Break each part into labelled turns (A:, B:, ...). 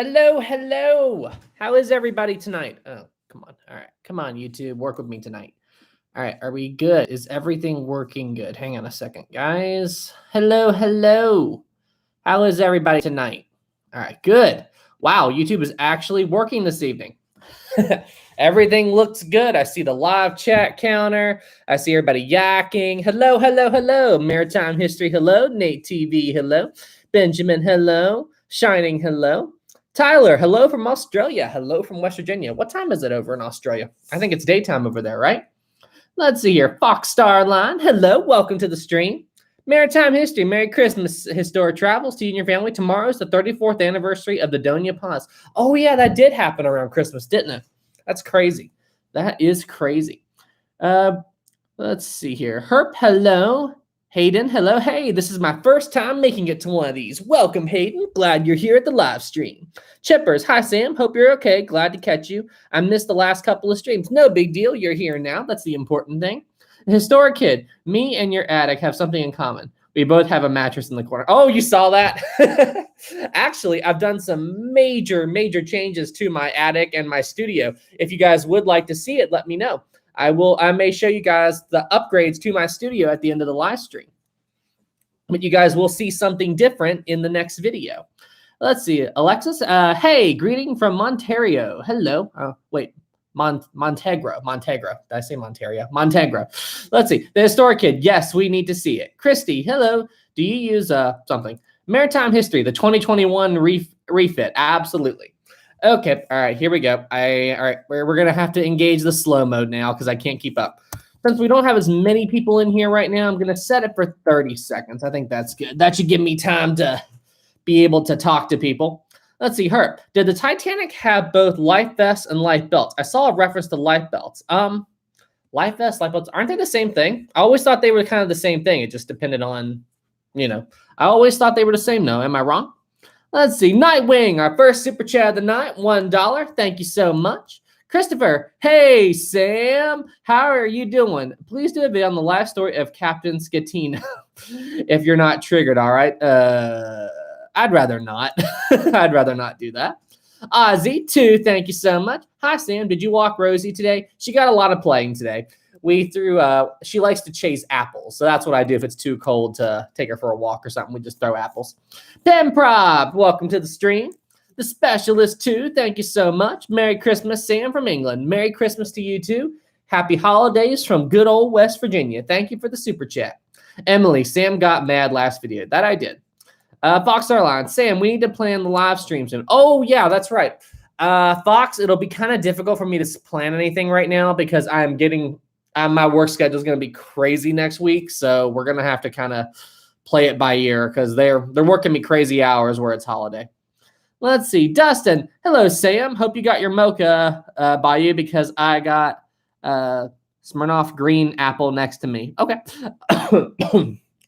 A: Hello, hello. How is everybody tonight? Oh, come on. All right. Come on, YouTube. Work with me tonight. All right. Are we good? Is everything working good? Hang on a second, guys. Hello, hello. How is everybody tonight? All right. Good. Wow. YouTube is actually working this evening. Everything looks good. I see the live chat counter. I see everybody yakking. Hello, hello, hello. Maritime History, hello. Nate TV, hello. Benjamin, hello. Shining, hello. Tyler, hello from Australia. Hello from West Virginia. What time is it over in Australia? I think it's daytime over there, right? Let's see here. Fox Starline, hello. Welcome to the stream. Maritime History, Merry Christmas, Historic Travels to you and your family. Tomorrow's the 34th anniversary of the Donia Pause. Oh, yeah, that did happen around Christmas, didn't it? That's crazy. That is crazy. Let's see here. Herp, hello. Hayden, hello. Hey, this is my first time making it to one of these. Welcome, Hayden. Glad you're here at the live stream. Chippers, hi, Sam. Hope you're okay. Glad to catch you. I missed the last couple of streams. No big deal. You're here now. That's the important thing. Historic Kid, me and your attic have something in common. We both have a mattress in the corner. Oh, you saw that? Actually, I've done some major changes to my attic and my studio. If you guys would like to see it, let me know. I may show you guys the upgrades to my studio at the end of the live stream. But you guys will see something different in the next video. Let's see. Alexis, hey, greeting from Ontario. Hello. Oh, wait. Montegro. Did I say Montario? Montegro. Let's see. The Historic Kid. Yes, we need to see it. Christy, hello. Do you use something? Maritime History, the 2021 refit. Absolutely. Okay. All right. Here we go. All right. We're going to have to engage the slow mode now because I can't keep up. Since we don't have as many people in here right now, I'm going to set it for 30 seconds. I think that's good. That should give me time to be able to talk to people. Let's see, Herb. Did the Titanic have both life vests and life belts? I saw a reference to life belts. Life vests, life belts, aren't they the same thing? I always thought they were kind of the same thing. It just depended on, I always thought they were the same. No, am I wrong? Let's see. Nightwing, our first super chat of the night, $1. Thank you so much. Christopher, hey, Sam. How are you doing? Please do a video on the life story of Captain Scatino if you're not triggered, all right? I'd rather not. I'd rather not do that. Ozzy, 2, thank you so much. Hi, Sam. Did you walk Rosie today? She got a lot of playing today. She likes to chase apples. So that's what I do if it's too cold to take her for a walk or something. We just throw apples. Pemprov, welcome to the stream. The Specialist, 2, thank you so much. Merry Christmas, Sam from England. Merry Christmas to you, too. Happy holidays from good old West Virginia. Thank you for the super chat. Emily, Sam got mad last video. That I did. Fox Starline, Sam, we need to plan the live stream soon. Oh, yeah, that's right. Fox, it'll be kind of difficult for me to plan anything right now because I'm getting my work schedule is going to be crazy next week. So we're going to have to kind of play it by ear because they're working me crazy hours where it's holiday. Let's see. Dustin, hello, Sam. Hope you got your mocha by you because I got Smirnoff green apple next to me. Okay.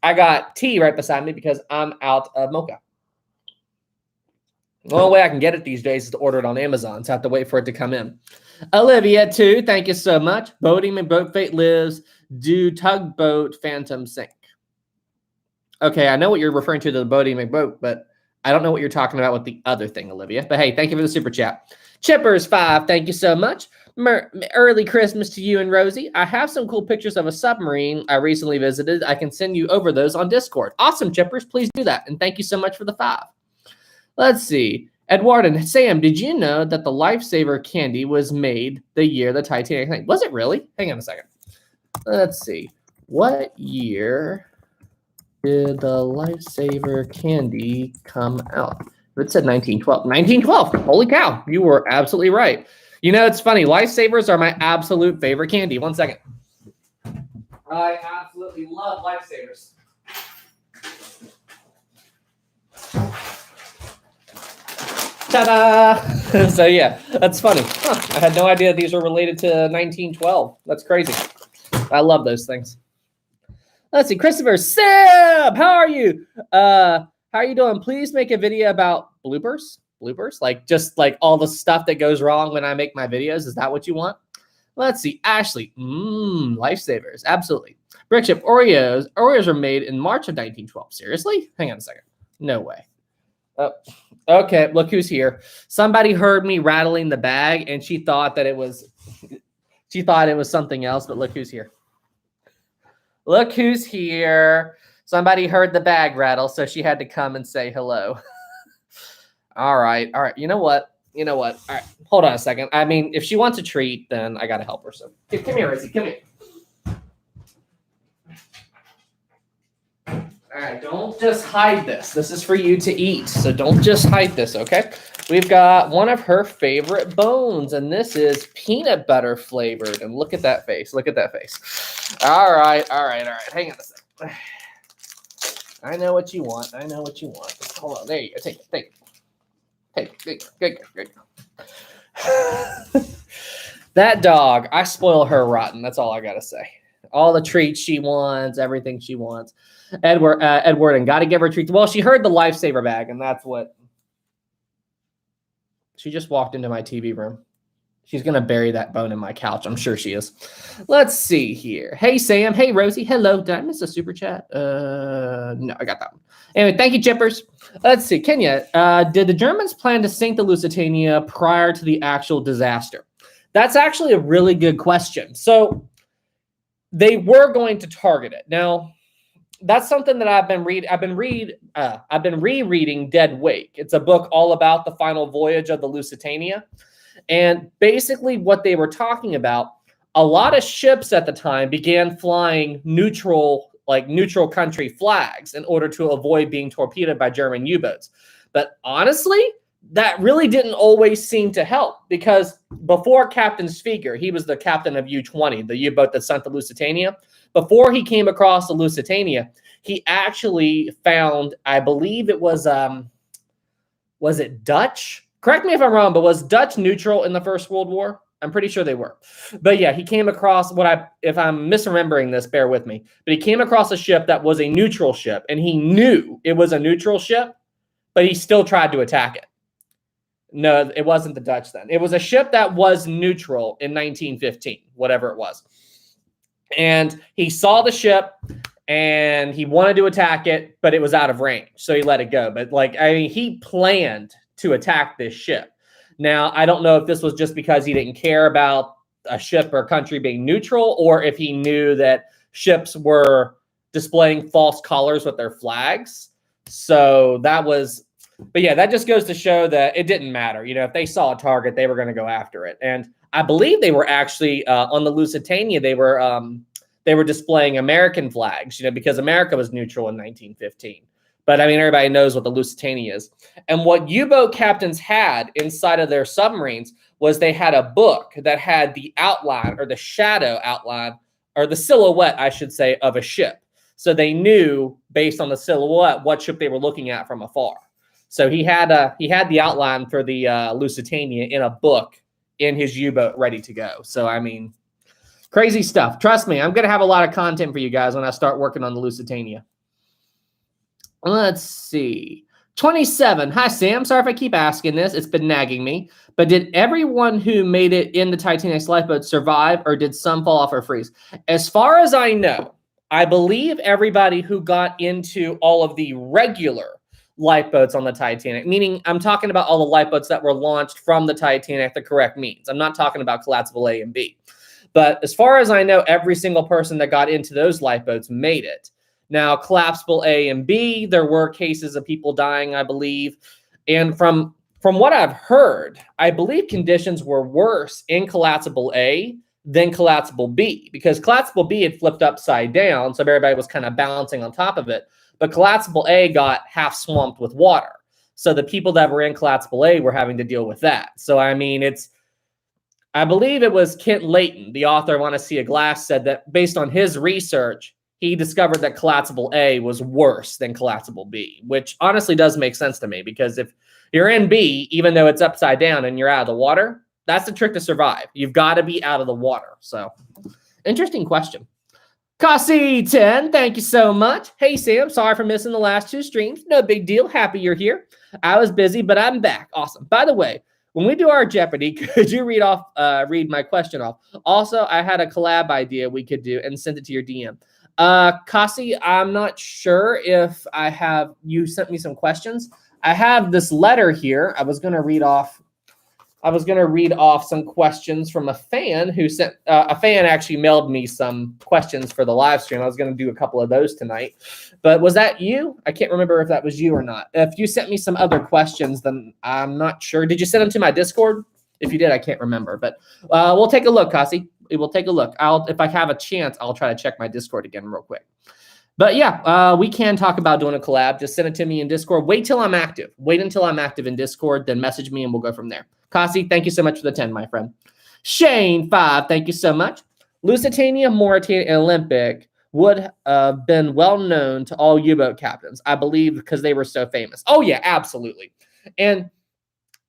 A: I got tea right beside me because I'm out of mocha. The only way I can get it these days is to order it on Amazon, so I have to wait for it to come in. Olivia, 2, thank you so much. Boating and Boat Fate lives. Do tugboat phantom sink? Okay, I know what you're referring to, the boating and boat, but I don't know what you're talking about with the other thing, Olivia. But hey, thank you for the super chat. Chippers, 5, thank you so much. Early Christmas to you and Rosie. I have some cool pictures of a submarine I recently visited. I can send you over those on Discord. Awesome, Chippers. Please do that. And thank you so much for the 5. Let's see. Edward and Sam, did you know that the Lifesaver candy was made the year the Titanic sank? Was it really? Hang on a second. Let's see. What year did the Lifesaver candy come out? It said 1912. 1912. Holy cow. You were absolutely right. It's funny. Lifesavers are my absolute favorite candy. 1 second. I absolutely love Lifesavers. Ta-da! So, yeah, that's funny. I had no idea these were related to 1912. That's crazy. I love those things. Let's see. Christopher, Sam, how are you? How are you doing? Please make a video about bloopers. Like just like all the stuff that goes wrong when I make my videos. Is that what you want? Let's see. Ashley, Lifesavers. Absolutely. Brickship, Oreos. Oreos were made in March of 1912. Seriously? Hang on a second. No way. Oh, okay. Look who's here. Somebody heard me rattling the bag, and she thought it was something else. But look who's here. Look who's here. Somebody heard the bag rattle, so she had to come and say hello. All right. You know what? All right. Hold on a second. I mean, if she wants a treat, then I gotta help her. So come here, Rizzy. Come here. All right, don't just hide this. This is for you to eat, so don't just hide this, okay? We've got one of her favorite bones, and this is peanut butter flavored. And look at that face. Look at that face. All right. Hang on a second. I know what you want. Hold on. There you go. Take it. Good. That dog, I spoil her rotten. That's all I got to say. All the treats she wants, everything she wants. Edward, and got to give her treats. Well, she heard the lifesaver bag, and that's what. She just walked into my TV room. She's going to bury that bone in my couch. I'm sure she is. Let's see here. Hey, Sam. Hey, Rosie. Hello. Did I miss a super chat? No, I got that one. Anyway, thank you, Chippers. Let's see. Kenya, did the Germans plan to sink the Lusitania prior to the actual disaster? That's actually a really good question. So they were going to target it. Now, that's something that I've been rereading Dead Wake. It's a book all about the final voyage of the Lusitania. And basically what they were talking about, a lot of ships at the time began flying neutral country flags in order to avoid being torpedoed by German U-boats. But honestly, that really didn't always seem to help, because before Captain Speaker, he was the captain of U-20, the U-boat that sunk the Lusitania. Before he came across the Lusitania, he actually found, I believe it was it Dutch? Correct me if I'm wrong, but was Dutch neutral in the First World War? I'm pretty sure they were. But yeah, he came across if I'm misremembering this, bear with me. But he came across a ship that was a neutral ship, and he knew it was a neutral ship, but he still tried to attack it. No, it wasn't the Dutch then. It was a ship that was neutral in 1915, whatever it was. And he saw the ship and he wanted to attack it, but it was out of range. So he let it go. But he planned to attack this ship. Now, I don't know if this was just because he didn't care about a ship or a country being neutral, or if he knew that ships were displaying false colors with their flags. So that was, but yeah, that just goes to show that it didn't matter. You know, if they saw a target, they were going to go after it. And I believe they were actually on the Lusitania, they were displaying American flags, you know, because America was neutral in 1915. But I mean, everybody knows what the Lusitania is. And what U-boat captains had inside of their submarines was they had a book that had the outline, or the shadow outline, or the silhouette, I should say, of a ship. So they knew based on the silhouette what ship they were looking at from afar. So he had the outline for the Lusitania in a book in his U-boat ready to go. So, I mean, crazy stuff. Trust me, I'm going to have a lot of content for you guys when I start working on the Lusitania. Let's see. 27. Hi, Sam. Sorry if I keep asking this. It's been nagging me. But did everyone who made it in the Titanic's lifeboat survive, or did some fall off or freeze? As far as I know, I believe everybody who got into all of the regular lifeboats on the Titanic, meaning I'm talking about all the lifeboats that were launched from the Titanic the correct means. I'm not talking about collapsible A and B. But as far as I know, every single person that got into those lifeboats made it. Now, collapsible A and B, there were cases of people dying, I believe. And from what I've heard, I believe conditions were worse in collapsible A than collapsible B, because collapsible B had flipped upside down, so everybody was kind of bouncing on top of it. But collapsible A got half swamped with water. So the people that were in collapsible A were having to deal with that. So, I mean, I believe it was Kent Layton, the author of On a Sea of Glass, said that based on his research, he discovered that collapsible A was worse than collapsible B, which honestly does make sense to me, because if you're in B, even though it's upside down and you're out of the water, that's the trick to survive. You've got to be out of the water. So, interesting question. Kasi 10, thank you so much. Hey, Sam, sorry for missing the last two streams. No big deal. Happy you're here. I was busy, but I'm back. Awesome. By the way, when we do our Jeopardy, could you read my question off? Also, I had a collab idea we could do and send it to your DM. Kasi, I'm not sure if you sent me some questions. I have this letter here. I was going to read off some questions from a fan who sent a fan actually mailed me some questions for the live stream. I was going to do a couple of those tonight. But was that you? I can't remember if that was you or not. If you sent me some other questions, then I'm not sure. Did you send them to my Discord? If you did, I can't remember. But we'll take a look, Kasi. We'll take a look. If I have a chance, I'll try to check my Discord again real quick. But yeah, we can talk about doing a collab. Just send it to me in Discord. Wait till I'm active. Wait until I'm active in Discord, then message me and we'll go from there. Kasi, thank you so much for the 10, my friend. Shane, 5, thank you so much. Lusitania, Mauritania, and Olympic would have been well known to all U-boat captains, I believe, because they were so famous. Oh, yeah, absolutely. And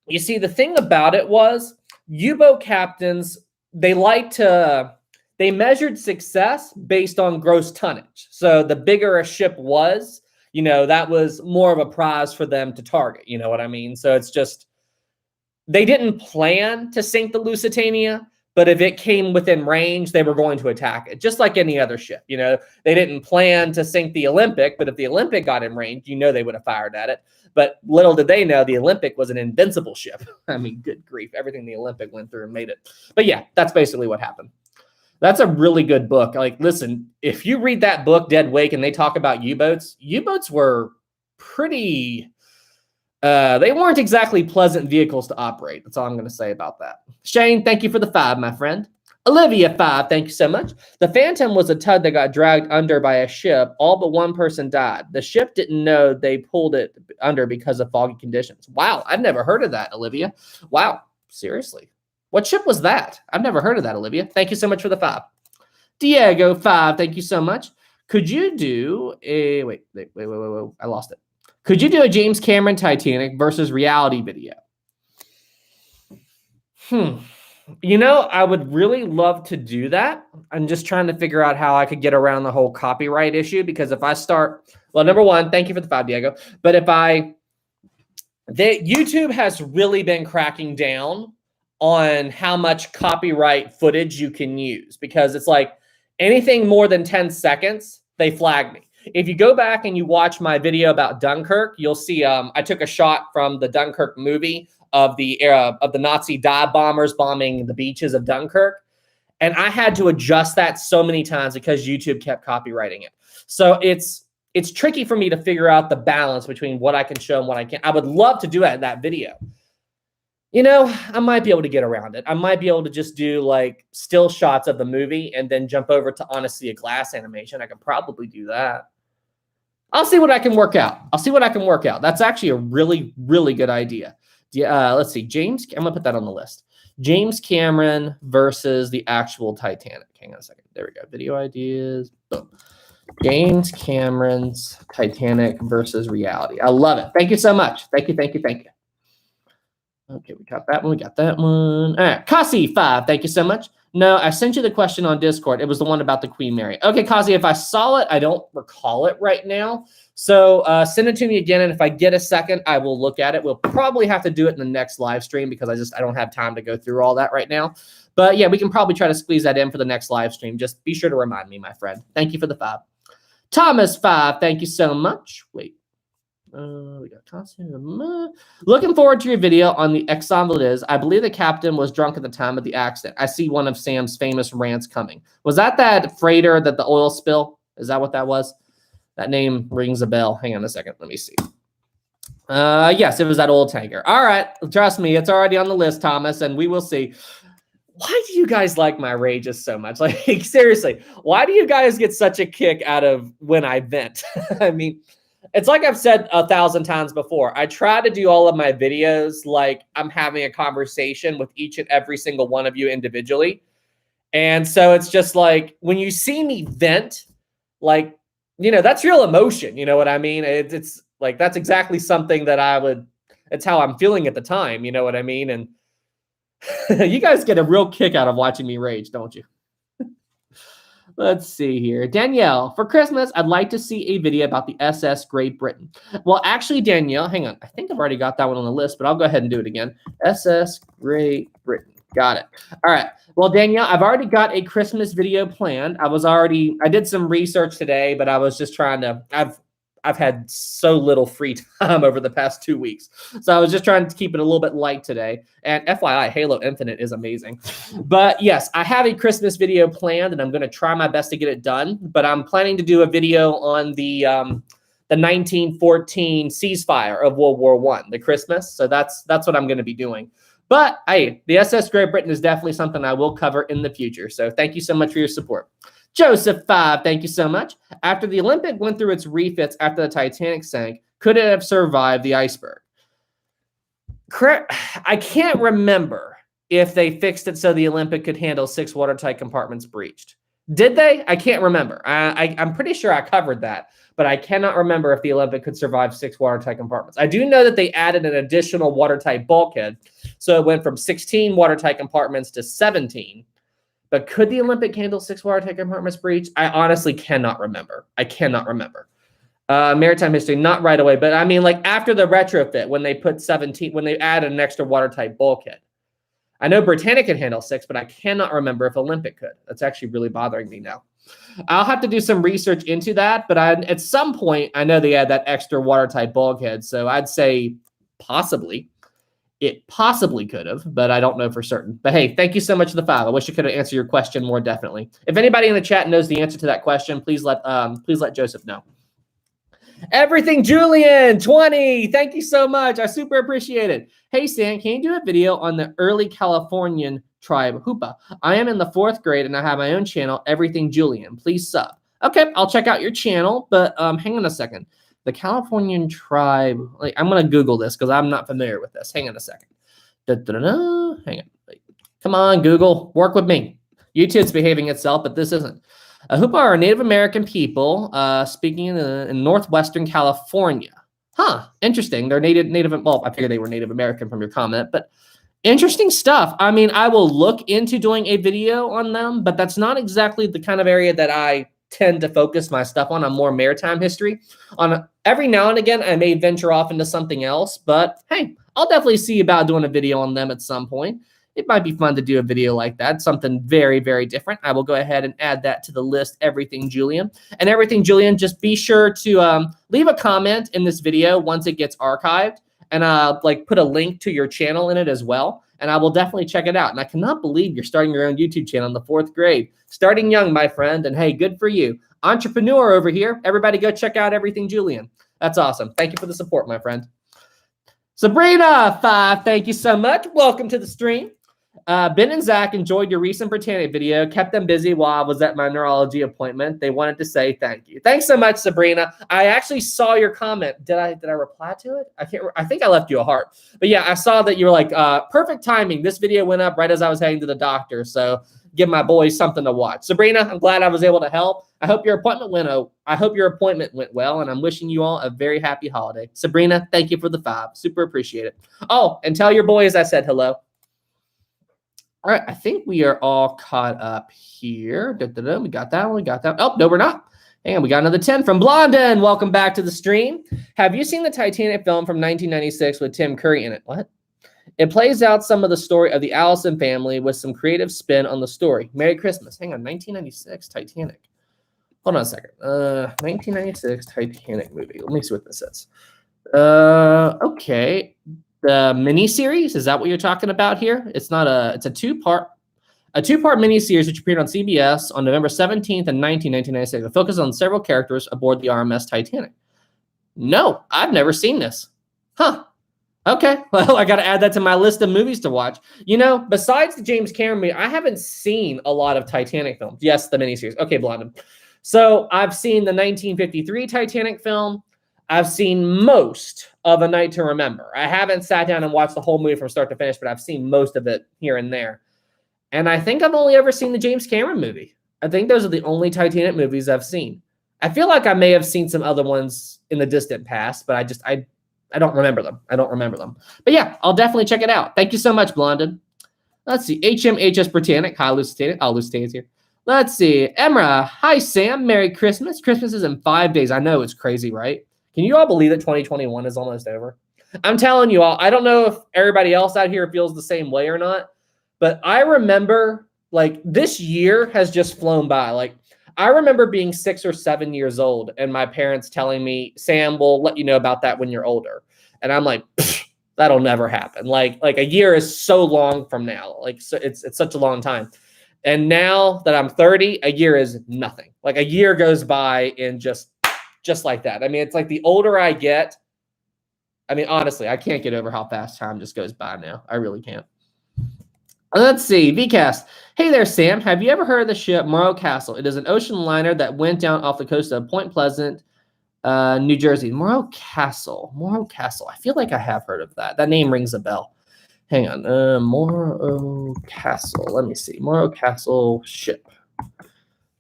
A: you see, the thing about it was U-boat captains, they measured success based on gross tonnage. So the bigger a ship was, that was more of a prize for them to target. You know what I mean? So it's just, they didn't plan to sink the Lusitania, but if it came within range, they were going to attack it, just like any other ship. They didn't plan to sink the Olympic, but if the Olympic got in range, they would have fired at it. But little did they know the Olympic was an invincible ship. I mean, good grief, everything the Olympic went through and made it. But yeah, that's basically what happened. That's a really good book. Like, listen, if you read that book, Dead Wake, and they talk about U-boats were pretty... they weren't exactly pleasant vehicles to operate. That's all I'm going to say about that. Shane, thank you for the 5, my friend. Olivia, 5, thank you so much. The Phantom was a tug that got dragged under by a ship. All but one person died. The ship didn't know they pulled it under because of foggy conditions. Wow, I've never heard of that, Olivia. Wow, seriously. What ship was that? I've never heard of that, Olivia. Thank you so much for the 5. Diego, 5, thank you so much. Could you do a... Wait. I lost it. Could you do a James Cameron Titanic versus reality video? I would really love to do that. I'm just trying to figure out how I could get around the whole copyright issue, because if I start, well, number one, thank you for the 5, Diego. But YouTube has really been cracking down on how much copyright footage you can use, because it's like anything more than 10 seconds, they flag me. If you go back and you watch my video about Dunkirk, you'll see I took a shot from the Dunkirk movie of the Nazi dive bombers bombing the beaches of Dunkirk. And I had to adjust that so many times because YouTube kept copywriting it. So it's tricky for me to figure out the balance between what I can show and what I can't. I would love to do that video. I might be able to get around it. I might be able to just do like still shots of the movie and then jump over to honestly a glass animation. I could probably do that. I'll see what I can work out. That's actually a really, really good idea. Let's see. James, I'm going to put that on the list. James Cameron versus the actual Titanic. Hang on a second. There we go. Video ideas. Boom. James Cameron's Titanic versus reality. I love it. Thank you so much. Thank you. Okay, we got that one. We got that one. All right. Kasi, 5. Thank you so much. No, I sent you the question on Discord. It was the one about the Queen Mary. Okay, Kazi, if I saw it, I don't recall it right now. So send it to me again, and if I get a second, I will look at it. We'll probably have to do it in the next live stream because I don't have time to go through all that right now. But yeah, we can probably try to squeeze that in for the next live stream. Just be sure to remind me, my friend. Thank you for the 5. Thomas, 5. Thank you so much. Wait. We got costume. Looking forward to your video on the Exxon Valdez. I believe the captain was drunk at the time of the accident. I see one of Sam's famous rants coming. Was that freighter that the oil spill? Is that what that was? That name rings a bell. Hang on a second. Let me see. Yes, it was that old tanker. All right. Trust me, it's already on the list, Thomas, and we will see. Why do you guys like my rages so much? Like, seriously, why do you guys get such a kick out of when I vent? I mean, it's like I've said 1,000 times before. I try to do all of my videos like I'm having a conversation with each and every single one of you individually. And so it's just like when you see me vent, like, that's real emotion. You know what I mean? It's like that's exactly something that it's how I'm feeling at the time. You know what I mean? And you guys get a real kick out of watching me rage, don't you? Let's see here. Danielle, for Christmas, I'd like to see a video about the SS Great Britain. Well, actually, Danielle, hang on. I think I've already got that one on the list, but I'll go ahead and do it again. SS Great Britain. Got it. All right. Well, Danielle, I've already got a Christmas video planned. I did some research today, but I was just trying to, I've had so little free time over the past 2 weeks. So I was just trying to keep it a little bit light today. And FYI, Halo Infinite is amazing. But yes, I have a Christmas video planned, and I'm going to try my best to get it done. But I'm planning to do a video on the 1914 ceasefire of World War I, the Christmas. So that's what I'm going to be doing. But hey, the SS Great Britain is definitely something I will cover in the future. So thank you so much for your support. Joseph 5, thank you so much. After the Olympic went through its refits after the Titanic sank, could it have survived the iceberg? I can't remember if they fixed it so the Olympic could handle 6 watertight compartments breached. Did they? I can't remember. I'm pretty sure I covered that, but I cannot remember if the Olympic could survive 6 watertight compartments. I do know that they added an additional watertight bulkhead, so it went from 16 watertight compartments to 17. But could the Olympic handle 6 watertight compartments breached? I honestly cannot remember. I cannot remember. Maritime history, not right away, but I mean, like after the retrofit, when they put 17, when they added an extra watertight bulkhead. I know Britannic can handle 6, but I cannot remember if Olympic could. That's actually really bothering me now. I'll have to do some research into that, but at some point, I know they had that extra watertight bulkhead, so I'd say possibly. It possibly could have, but I don't know for certain. But hey, thank you so much for the 5. I wish I could have answered your question more definitely. If anybody in the chat knows the answer to that question, please let Joseph know. Everything Julian 20. Thank you so much. I super appreciate it. Hey Stan, can you do a video on the early Californian tribe Hoopa? I am in the 4th grade and I have my own channel, Everything Julian. Please sub. Okay, I'll check out your channel, but hang on a second. The Californian tribe, like I'm gonna Google this because I'm not familiar with this. Hang on a second. Hang on. Come on, Google, work with me. YouTube's behaving itself, but this isn't. Hoopa are Native American people speaking in northwestern California. Huh, interesting. They're native. Well, I figured they were Native American from your comment, but interesting stuff. I mean, I will look into doing a video on them, but that's not exactly the kind of area that I tend to focus my stuff on. I'm more maritime history. Every now and again, I may venture off into something else, but hey, I'll definitely see about doing a video on them at some point. It might be fun to do a video like that, something very, very different. I will go ahead and add that to the list, Everything Julian. And Everything Julian, just be sure to leave a comment in this video once it gets archived, and like put a link to your channel in it as well. And I will definitely check it out. And I cannot believe you're starting your own YouTube channel in the 4th grade. Starting young, my friend. And hey, good for you. Entrepreneur over here. Everybody go check out Everything Julian. That's awesome. Thank you for the support, my friend. Sabrina 5, thank you so much. Welcome to the stream. Ben and Zach enjoyed your recent Britannic video. Kept them busy while I was at my neurology appointment. They wanted to say thank you. Thanks so much, Sabrina. I actually saw your comment. Did I reply to it? I think I left you a heart. But yeah, I saw that you were like, perfect timing. This video went up right as I was heading to the doctor. So give my boys something to watch. Sabrina, I'm glad I was able to help. I hope your appointment went well, and I'm wishing you all a very happy holiday. Sabrina, thank you for the 5. Super appreciate it. Oh, and tell your boys I said hello. All right, I think we are all caught up here. We got that one. We got that. Oh, no, we're not. Hang on, we got another 10 from Blondin. Welcome back to the stream. Have you seen the Titanic film from 1996 with Tim Curry in it? What? It plays out some of the story of the Allison family with some creative spin on the story. Merry Christmas. Hang on, 1996 Titanic. Hold on a second. 1996 Titanic movie. Let me see what this says. Okay. The miniseries, is that what you're talking about here? It's a two-part miniseries which appeared on CBS on November 17th and 1996. It focuses on several characters aboard the RMS Titanic. No, I've never seen this. Huh. Okay, well, I got to add that to my list of movies to watch. You know, besides the James Cameron movie, I haven't seen a lot of Titanic films. Yes, the miniseries. Okay, Blondin. So I've seen the 1953 Titanic film. I've seen most of A Night to Remember. I haven't sat down and watched the whole movie from start to finish, but I've seen most of it here and there. And I think I've only ever seen the James Cameron movie. I think those are the only Titanic movies I've seen. I feel like I may have seen some other ones in the distant past, but I don't remember them. I don't remember them. But yeah, I'll definitely check it out. Thank you so much, Blondin. Let's see. HMHS Britannic. Hi, Lusitania. Oh, Lusitania's here. Let's see. Emra. Hi, Sam. Merry Christmas. Christmas is in 5 days. I know, it's crazy, right? Can you all believe that 2021 is almost over? I'm telling you all, I don't know if everybody else out here feels the same way or not, but I remember, like, this year has just flown by. Like, I remember being 6 or 7 years old and my parents telling me, Sam, we'll let you know about that when you're older. And I'm like, that'll never happen. Like a year is so long from now. Like, so it's such a long time. And now that I'm 30, a year is nothing. Like a year goes by in just like that. I mean, it's like the older I get, I mean, honestly, I can't get over how fast time just goes by now. I really can't. Let's see, VCast. Hey there, Sam. Have you ever heard of the ship Morro Castle? It is an ocean liner that went down off the coast of Point Pleasant, New Jersey. Morro Castle. Morro Castle. I feel like I have heard of that. That name rings a bell. Hang on. Morro Castle. Let me see. Morro Castle ship.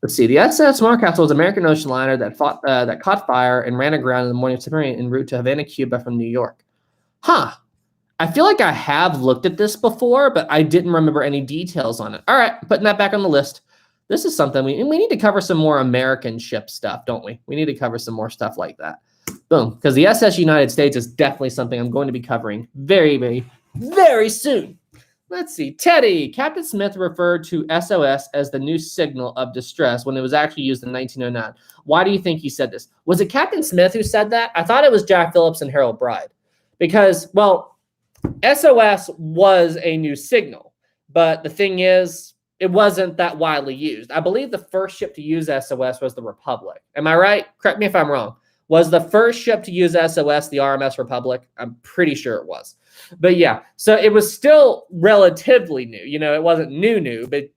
A: Let's see. The SS Morro Castle is an American ocean liner that caught fire and ran aground in the morning of September en route to Havana, Cuba from New York. Huh. I feel like I have looked at this before, but I didn't remember any details on it. All right, putting that back on the list. This is something we need to cover some more American ship stuff, don't we? We need to cover some more stuff like that. Boom, because the SS United States is definitely something I'm going to be covering very, very, very soon. Let's see. Teddy. Captain Smith referred to SOS as the new signal of distress when it was actually used in 1909. Why do you think he said this? Was it Captain Smith who said that? I thought it was Jack Phillips and Harold Bride. Because, well, SOS was a new signal, but the thing is, it wasn't that widely used. I believe the first ship to use SOS was the Republic. Am I right? Correct me if I'm wrong. Was the first ship to use SOS the RMS Republic? I'm pretty sure it was. But yeah, so it was still relatively new. You know, it wasn't new, but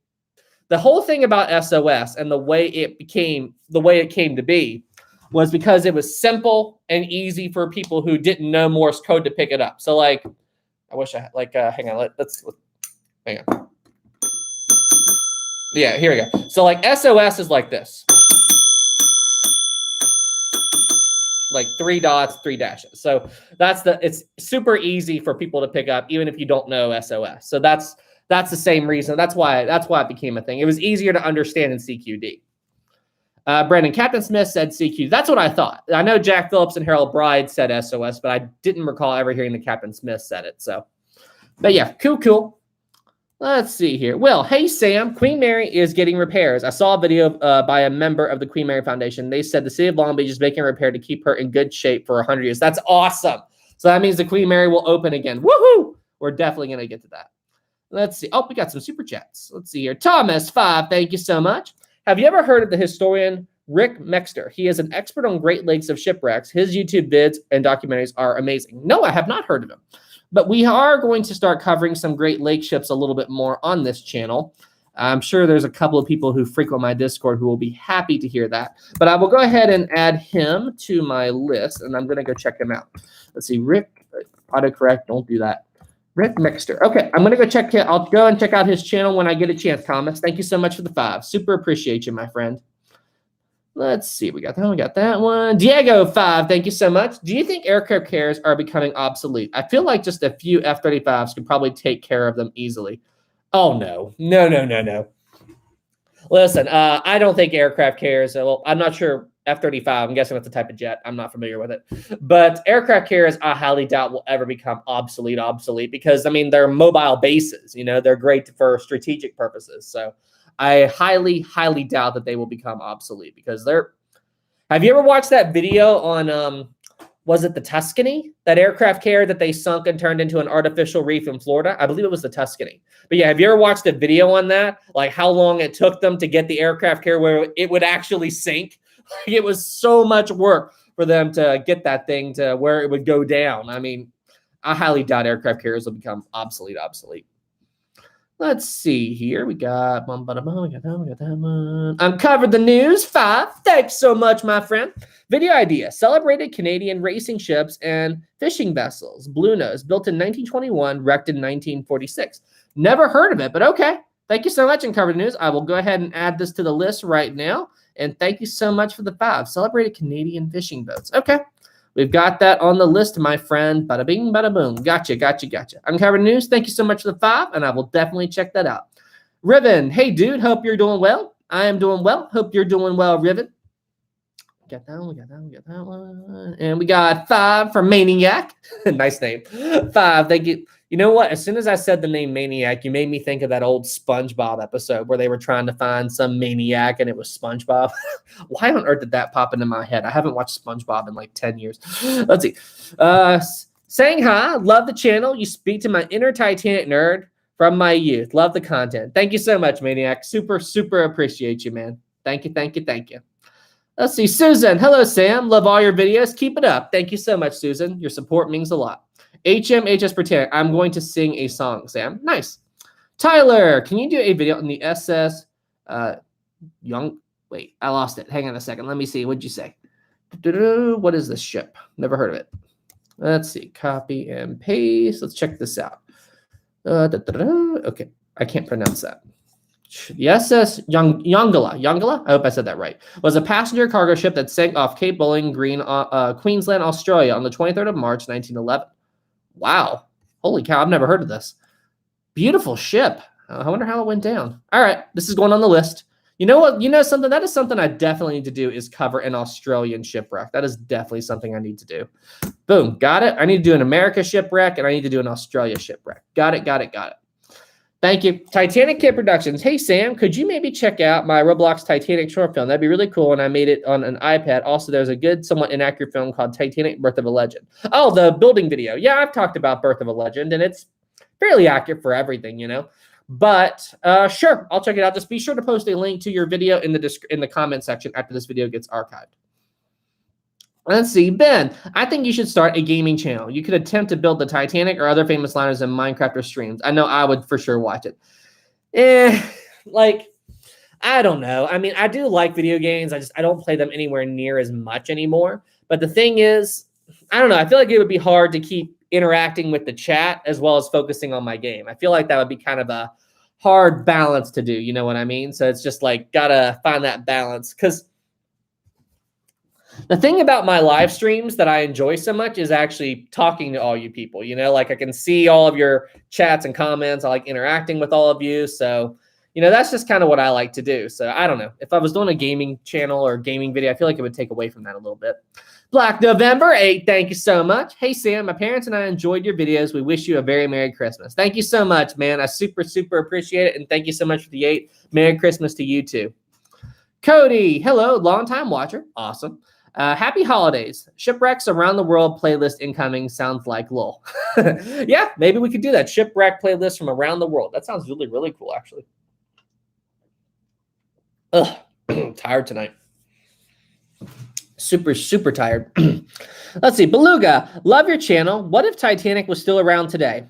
A: the whole thing about SOS and the way it came to be was because it was simple and easy for people who didn't know Morse code to pick it up. So like, I wish I had, like, hang on, let's hang on. Yeah, here we go. So like SOS is like this. Like 3 dots, 3 dashes. So it's super easy for people to pick up, even if you don't know SOS. So that's the same reason. That's why it became a thing. It was easier to understand in CQD. Brandon, Captain Smith said CQ. That's what I thought. I know Jack Phillips and Harold Bride said SOS, but I didn't recall ever hearing that Captain Smith said it. So, but yeah, cool. Let's see here. Well, hey, Sam, Queen Mary is getting repairs. I saw a video by a member of the Queen Mary Foundation. They said the city of Long Beach is making a repair to keep her in good shape for 100 years. That's awesome. So that means the Queen Mary will open again. Woohoo! We're definitely going to get to that. Let's see. Oh, we got some super chats. Let's see here. Thomas 5, thank you so much. Have you ever heard of the historian Rick Mexter? He is an expert on Great Lakes of shipwrecks. His YouTube vids and documentaries are amazing. No, I have not heard of him. But we are going to start covering some Great Lake ships a little bit more on this channel. I'm sure there's a couple of people who frequent my Discord who will be happy to hear that. But I will go ahead and add him to my list, and I'm going to go check him out. Let's see. Rick, autocorrect, don't do that. Rick Mixter. Okay, I'm going to go check it. I'll go and check out his channel when I get a chance, Thomas. Thank you so much for the 5. Super appreciate you, my friend. Let's see. We got that one. Diego 5, thank you so much. Do you think aircraft carriers are becoming obsolete? I feel like just a few F-35s could probably take care of them easily. Oh, no. No. Listen, I don't think aircraft carriers, well, I'm not sure F-35, I'm guessing that's the type of jet. I'm not familiar with it. But aircraft carriers, I highly doubt will ever become obsolete because, I mean, they're mobile bases. You know, they're great for strategic purposes. So I highly, highly doubt that they will become obsolete because they're... Have you ever watched that video on, was it the Tuscany? That aircraft carrier that they sunk and turned into an artificial reef in Florida? I believe it was the Tuscany. But yeah, have you ever watched a video on that? Like how long it took them to get the aircraft carrier where it would actually sink? It was so much work for them to get that thing to where it would go down. I mean, I highly doubt aircraft carriers will become obsolete. Let's see here. We got that one. Uncovered the news 5. Thanks so much, my friend. Video idea. Celebrated Canadian racing ships and fishing vessels. Blue Nose, built in 1921, wrecked in 1946. Never heard of it, but okay. Thank you so much, Uncovered News. I will go ahead and add this to the list right now. And thank you so much for the 5. Celebrated Canadian fishing boats. Okay. We've got that on the list, my friend. Bada bing, bada boom. Gotcha. Uncovered News, thank you so much for the 5, and I will definitely check that out. Riven, hey, dude, hope you're doing well. I am doing well. Hope you're doing well, Riven. Got that one. We got that one. We got that one. And we got 5 for Maniac. Nice name. 5. Thank you. You know what? As soon as I said the name Maniac, you made me think of that old SpongeBob episode where they were trying to find some maniac and it was SpongeBob. Why on earth did that pop into my head? I haven't watched SpongeBob in like 10 years. Let's see. Saying hi. Love the channel. You speak to my inner Titanic nerd from my youth. Love the content. Thank you so much, Maniac. Super, super appreciate you, man. Thank you, thank you, thank you. Let's see. Susan. Hello, Sam. Love all your videos. Keep it up. Thank you so much, Susan. Your support means a lot. HMHS Pretend. I'm going to sing a song, Sam. Nice. Tyler, can you do a video on the SS Young? Wait, I lost it. Hang on a second. Let me see. What'd you say? What is this ship? Never heard of it. Let's see. Copy and paste. Let's check this out. Okay. I can't pronounce that. The SS Yongala, I hope I said that right, was a passenger cargo ship that sank off Cape Bowling Green, Queensland, Australia on the 23rd of March, 1911. Wow. Holy cow, I've never heard of this. Beautiful ship. I wonder how it went down. All right, this is going on the list. You know what? You know something? That is something I definitely need to do is cover an Australian shipwreck. That is definitely something I need to do. Boom, got it. I need to do an America shipwreck, and I need to do an Australia shipwreck. Got it, got it, got it. Thank you. Titanic Kid Productions. Hey, Sam, could you maybe check out my Roblox Titanic short film? That'd be really cool, and I made it on an iPad. Also, there's a good, somewhat inaccurate film called Titanic Birth of a Legend. Oh, the building video. Yeah, I've talked about Birth of a Legend, and it's fairly accurate for everything, you know. But sure, I'll check it out. Just be sure to post a link to your video in the comment section after this video gets archived. Let's see, Ben, I think you should start a gaming channel. You could attempt to build the Titanic or other famous liners in Minecraft or streams. I know I would for sure watch it. Like, I don't know. I mean, I do like video games. I don't play them anywhere near as much anymore. But the thing is, I don't know. I feel like it would be hard to keep interacting with the chat as well as focusing on my game. I feel like that would be kind of a hard balance to do. You know what I mean? So it's just like, gotta find that balance. Because the thing about my live streams that I enjoy so much is actually talking to all you people. You know, like I can see all of your chats and comments. I like interacting with all of you. So, you know, that's just kind of what I like to do. So I don't know. If I was doing a gaming channel or gaming video, I feel like it would take away from that a little bit. Black November 8, thank you so much. Hey, Sam, my parents and I enjoyed your videos. We wish you a very Merry Christmas. Thank you so much, man. I super, super appreciate it. And thank you so much for the 8. Merry Christmas to you too. Cody, hello, long-time watcher. Awesome. Happy holidays. Shipwrecks around the world playlist incoming. Sounds like lol. Yeah, maybe we could do that. Shipwreck playlist from around the world. That sounds really, really cool, actually. Ugh, tired tonight. Super, super tired. Let's see. Beluga, love your channel. What if Titanic was still around today?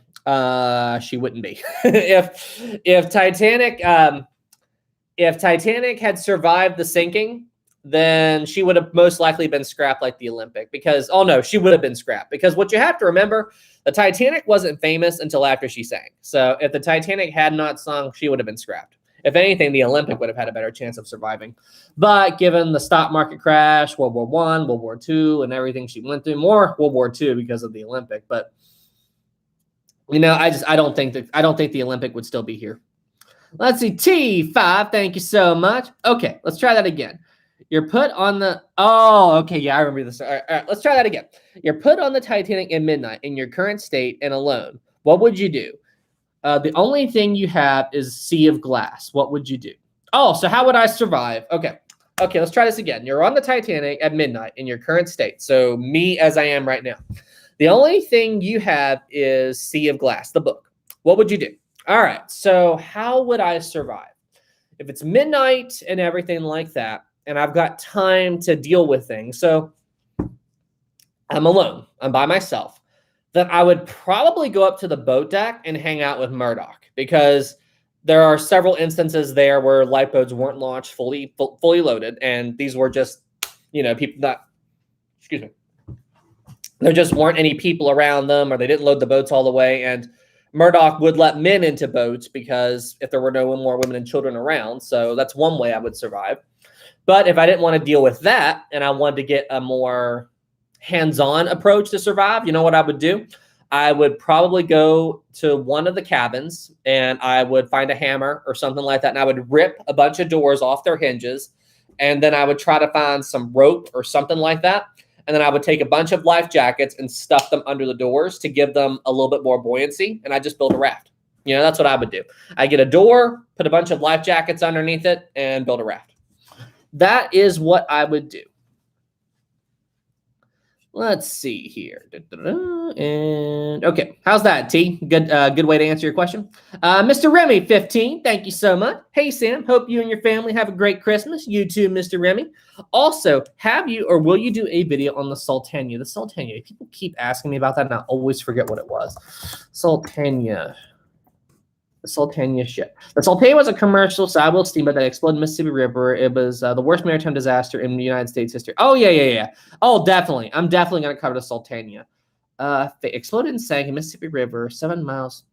A: She wouldn't be. If Titanic had survived the sinking, then she would have most likely been scrapped like the Olympic because, oh no, she would have been scrapped because what you have to remember, the Titanic wasn't famous until after she sank. So if the Titanic had not sunk, she would have been scrapped. If anything, the Olympic would have had a better chance of surviving. But given the stock market crash, World War I, World War II, and everything she went through, more World War II because of the Olympic. But you know, I don't think the Olympic would still be here. Let's see, T5, thank you so much. Okay, let's try that again. You're put on the, oh, okay, yeah, I remember this. All right, let's try that again. You're put on the Titanic at midnight in your current state and alone. What would you do? The only thing you have is sea of glass. What would you do? Oh, so how would I survive? Okay, let's try this again. You're on the Titanic at midnight in your current state. So me as I am right now. The only thing you have is Sea of Glass, the book. What would you do? All right, so how would I survive? If it's midnight and everything like that, and I've got time to deal with things. So I'm alone. I'm by myself. Then I would probably go up to the boat deck and hang out with Murdoch because there are several instances there where lifeboats weren't launched fully loaded. And these were just, you know, people that, excuse me, there just weren't any people around them or they didn't load the boats all the way. And Murdoch would let men into boats because if there were no more women and children around. So that's one way I would survive. But if I didn't want to deal with that and I wanted to get a more hands-on approach to survive, you know what I would do? I would probably go to one of the cabins and I would find a hammer or something like that. And I would rip a bunch of doors off their hinges and then I would try to find some rope or something like that. And then I would take a bunch of life jackets and stuff them under the doors to give them a little bit more buoyancy. And I just build a raft. You know, that's what I would do. I get a door, put a bunch of life jackets underneath it, and build a raft. That is what I would do. Let's see here. And okay, how's that, T? Good way to answer your question. Mr. Remy, 15, thank you so much. Hey, Sam, hope you and your family have a great Christmas. You too, Mr. Remy. Also, have you or will you do a video on the Sultania? The Sultania, people keep asking me about that, and I always forget what it was. Sultania. The Sultania ship. The Sultania was a commercial sidewheel steamboat that exploded in the Mississippi River. It was the worst maritime disaster in the United States history. Oh, yeah. Oh, definitely. I'm definitely going to cover the Sultania. They exploded and sank in Mississippi River, 7 miles.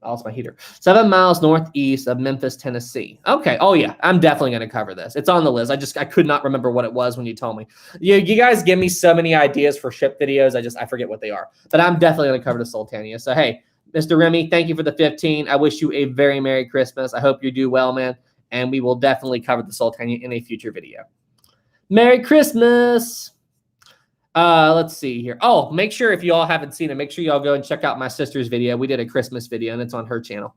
A: Oh, it's my heater. 7 miles northeast of Memphis, Tennessee. Okay. Oh, yeah. I'm definitely going to cover this. It's on the list. I could not remember what it was when you told me. You guys give me so many ideas for ship videos. I forget what they are. But I'm definitely going to cover the Sultania. So, hey, Mr. Remy, thank you for the 15. I wish you a very Merry Christmas. I hope you do well, man. And we will definitely cover the Sultania in a future video. Merry Christmas. Let's see here. Oh, make sure if you all haven't seen it, make sure you all go and check out my sister's video. We did a Christmas video, and it's on her channel.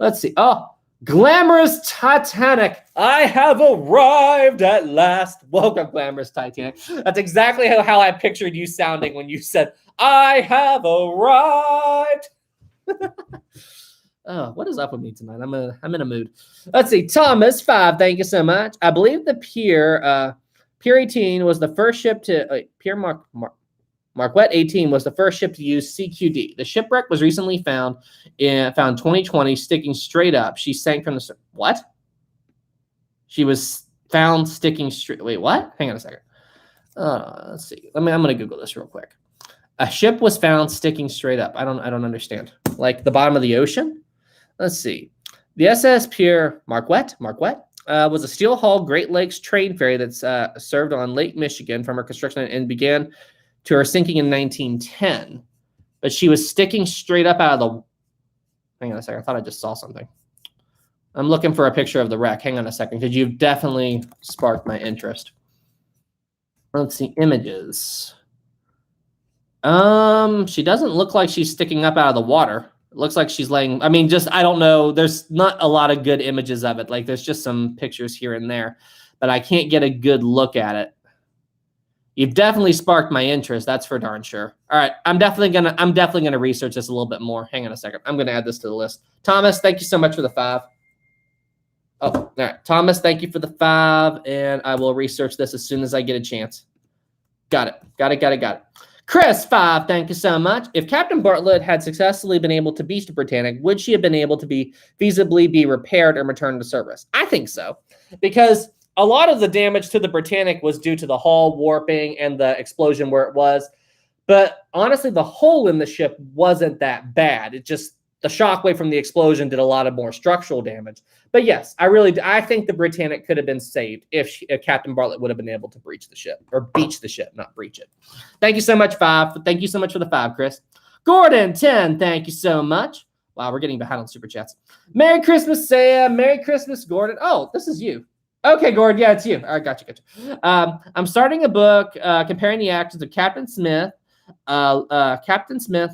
A: Let's see. Oh, Glamorous Titanic. I have arrived at last. Welcome, Glamorous Titanic. That's exactly how I pictured you sounding when you said, I have arrived. Oh, what is up with me tonight? I'm in a mood. Let's see. Thomas, 5. Thank you so much. I believe the Pier 18 was the first ship to Pier Marquette 18 was the first ship to use CQD. The shipwreck was recently found 2020 sticking straight up. She sank from the what? She was found sticking straight. Wait, what? Hang on a second. Let's see. I'm going to Google this real quick. A ship was found sticking straight up. I don't understand. Like the bottom of the ocean? Let's see. The SS Pier Marquette was a steel-hulled Great Lakes trade ferry that's served on Lake Michigan from her construction and began to her sinking in 1910. But she was sticking straight up out of the... Hang on a second. I thought I just saw something. I'm looking for a picture of the wreck. Hang on a second, because you've definitely sparked my interest. Let's see. Images. She doesn't look like she's sticking up out of the water. It looks like she's laying, I don't know. There's not a lot of good images of it. Like there's just some pictures here and there, but I can't get a good look at it. You've definitely sparked my interest. That's for darn sure. All right. I'm definitely going to research this a little bit more. Hang on a second. I'm going to add this to the list. Thomas, thank you so much for the 5. Oh, all right. Thomas, thank you for the 5. And I will research this as soon as I get a chance. Got it. Chris, 5, thank you so much. If Captain Bartlett had successfully been able to beach the Britannic, would she have been able to feasibly be repaired and returned to service? I think so, because a lot of the damage to the Britannic was due to the hull warping and the explosion where it was. But honestly, the hole in the ship wasn't that bad. It just, the shockwave from the explosion did a lot of more structural damage. But yes, I think the Britannic could have been saved if Captain Bartlett would have been able to breach the ship, or beach the ship, not breach it. Thank you so much, 5. Thank you so much for the 5, Chris. Gordon, 10, thank you so much. Wow, we're getting behind on Super Chats. Merry Christmas, Sam. Merry Christmas, Gordon. Oh, this is you. Okay, Gordon. Yeah, it's you. All right, gotcha. I'm starting a book comparing the actions of Captain Smith,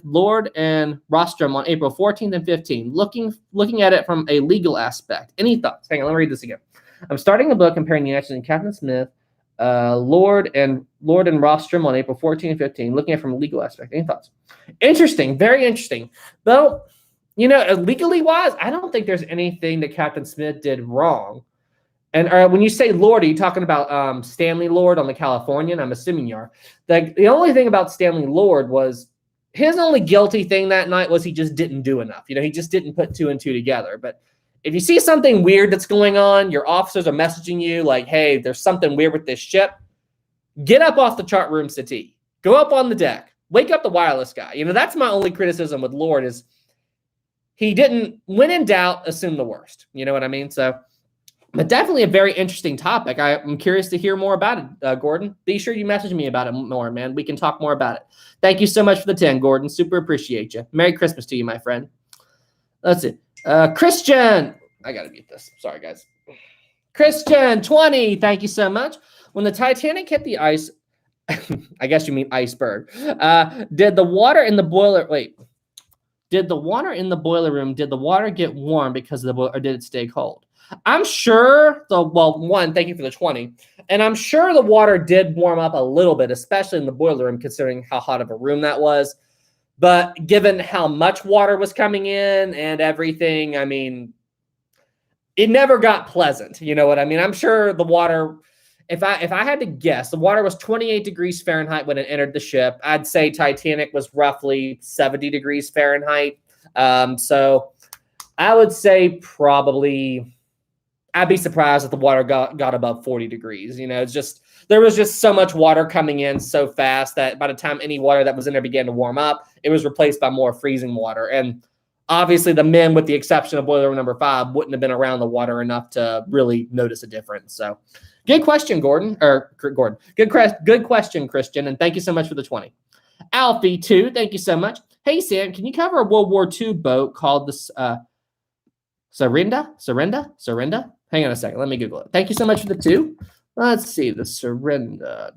A: Lord, and Rostrum on April 14th and 15th, looking at it from a legal aspect. Any thoughts? Hang on, let me read this again. I'm starting a book comparing the actions of Captain Smith, Lord and Rostrum on April 14th and 15th, looking at it from a legal aspect. Any thoughts? Interesting, very interesting. Though, legally wise, I don't think there's anything that Captain Smith did wrong. And when you say Lord, are you talking about Stanley Lord on the Californian? I'm assuming you are. The only thing about Stanley Lord was his only guilty thing that night was he just didn't do enough. He just didn't put 2 and 2 together. But if you see something weird that's going on, your officers are messaging you like, hey, there's something weird with this ship. Get up off the chart room settee. Go up on the deck. Wake up the wireless guy. That's my only criticism with Lord is he didn't, when in doubt, assume the worst. You know what I mean? So... But definitely a very interesting topic. I'm curious to hear more about it, Gordon. Be sure you message me about it more, man. We can talk more about it. Thank you so much for the 10, Gordon. Super appreciate you. Merry Christmas to you, my friend. Let's see. Christian. I got to mute this. Sorry, guys. Christian, 20. Thank you so much. When the Titanic hit the ice, I guess you mean iceberg. Did the water in the boiler, did the water in the boiler room, did the water get warm because of the boiler, or did it stay cold? I'm sure one, thank you for the 20. And I'm sure the water did warm up a little bit, especially in the boiler room, considering how hot of a room that was. But given how much water was coming in and everything, I mean, it never got pleasant. You know what I mean? I'm sure the water, if I had to guess, the water was 28 degrees Fahrenheit when it entered the ship. I'd say Titanic was roughly 70 degrees Fahrenheit. So I would say probably, I'd be surprised if the water got above 40 degrees. You know, it's just, there was just so much water coming in so fast that by the time any water that was in there began to warm up, it was replaced by more freezing water. And obviously the men, with the exception of boiler room number 5, wouldn't have been around the water enough to really notice a difference. So good question, Gordon. Good question, Christian. And thank you so much for the 20. Alfie, 2, thank you so much. Hey, Sam, can you cover a World War II boat called the Surrender? Hang on a second. Let me Google it. Thank you so much for the 2. Let's see. The Surrender.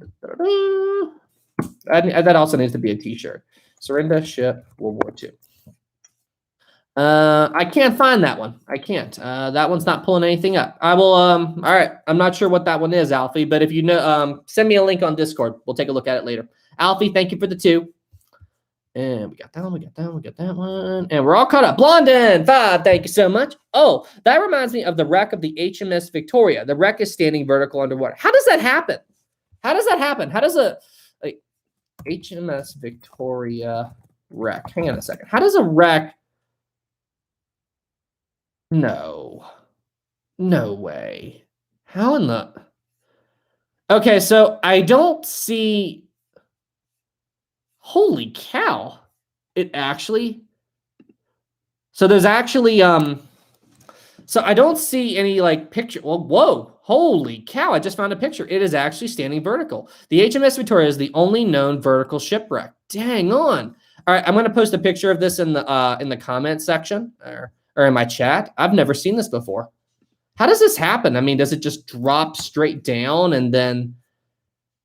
A: That also needs to be a t-shirt. Surrender ship World War II. I can't find that one. I can't. That one's not pulling anything up. I will. All right. I'm not sure what that one is, Alfie, but if you know, send me a link on Discord. We'll take a look at it later. Alfie, thank you for the 2. And we got that one, we got that one. And we're all caught up. Blondin, 5, thank you so much. Oh, that reminds me of the wreck of the HMS Victoria. The wreck is standing vertical underwater. How does that happen? How does a HMS Victoria wreck? Hang on a second. How does a wreck? No way. How in the? Okay, so I don't see. Holy cow. It actually. So there's actually, so I don't see any like picture. Well, whoa. Holy cow. I just found a picture. It is actually standing vertical. The HMS Victoria is the only known vertical shipwreck. Dang on. All right. I'm going to post a picture of this in the comment section or in my chat. I've never seen this before. How does this happen? I mean, does it just drop straight down and then?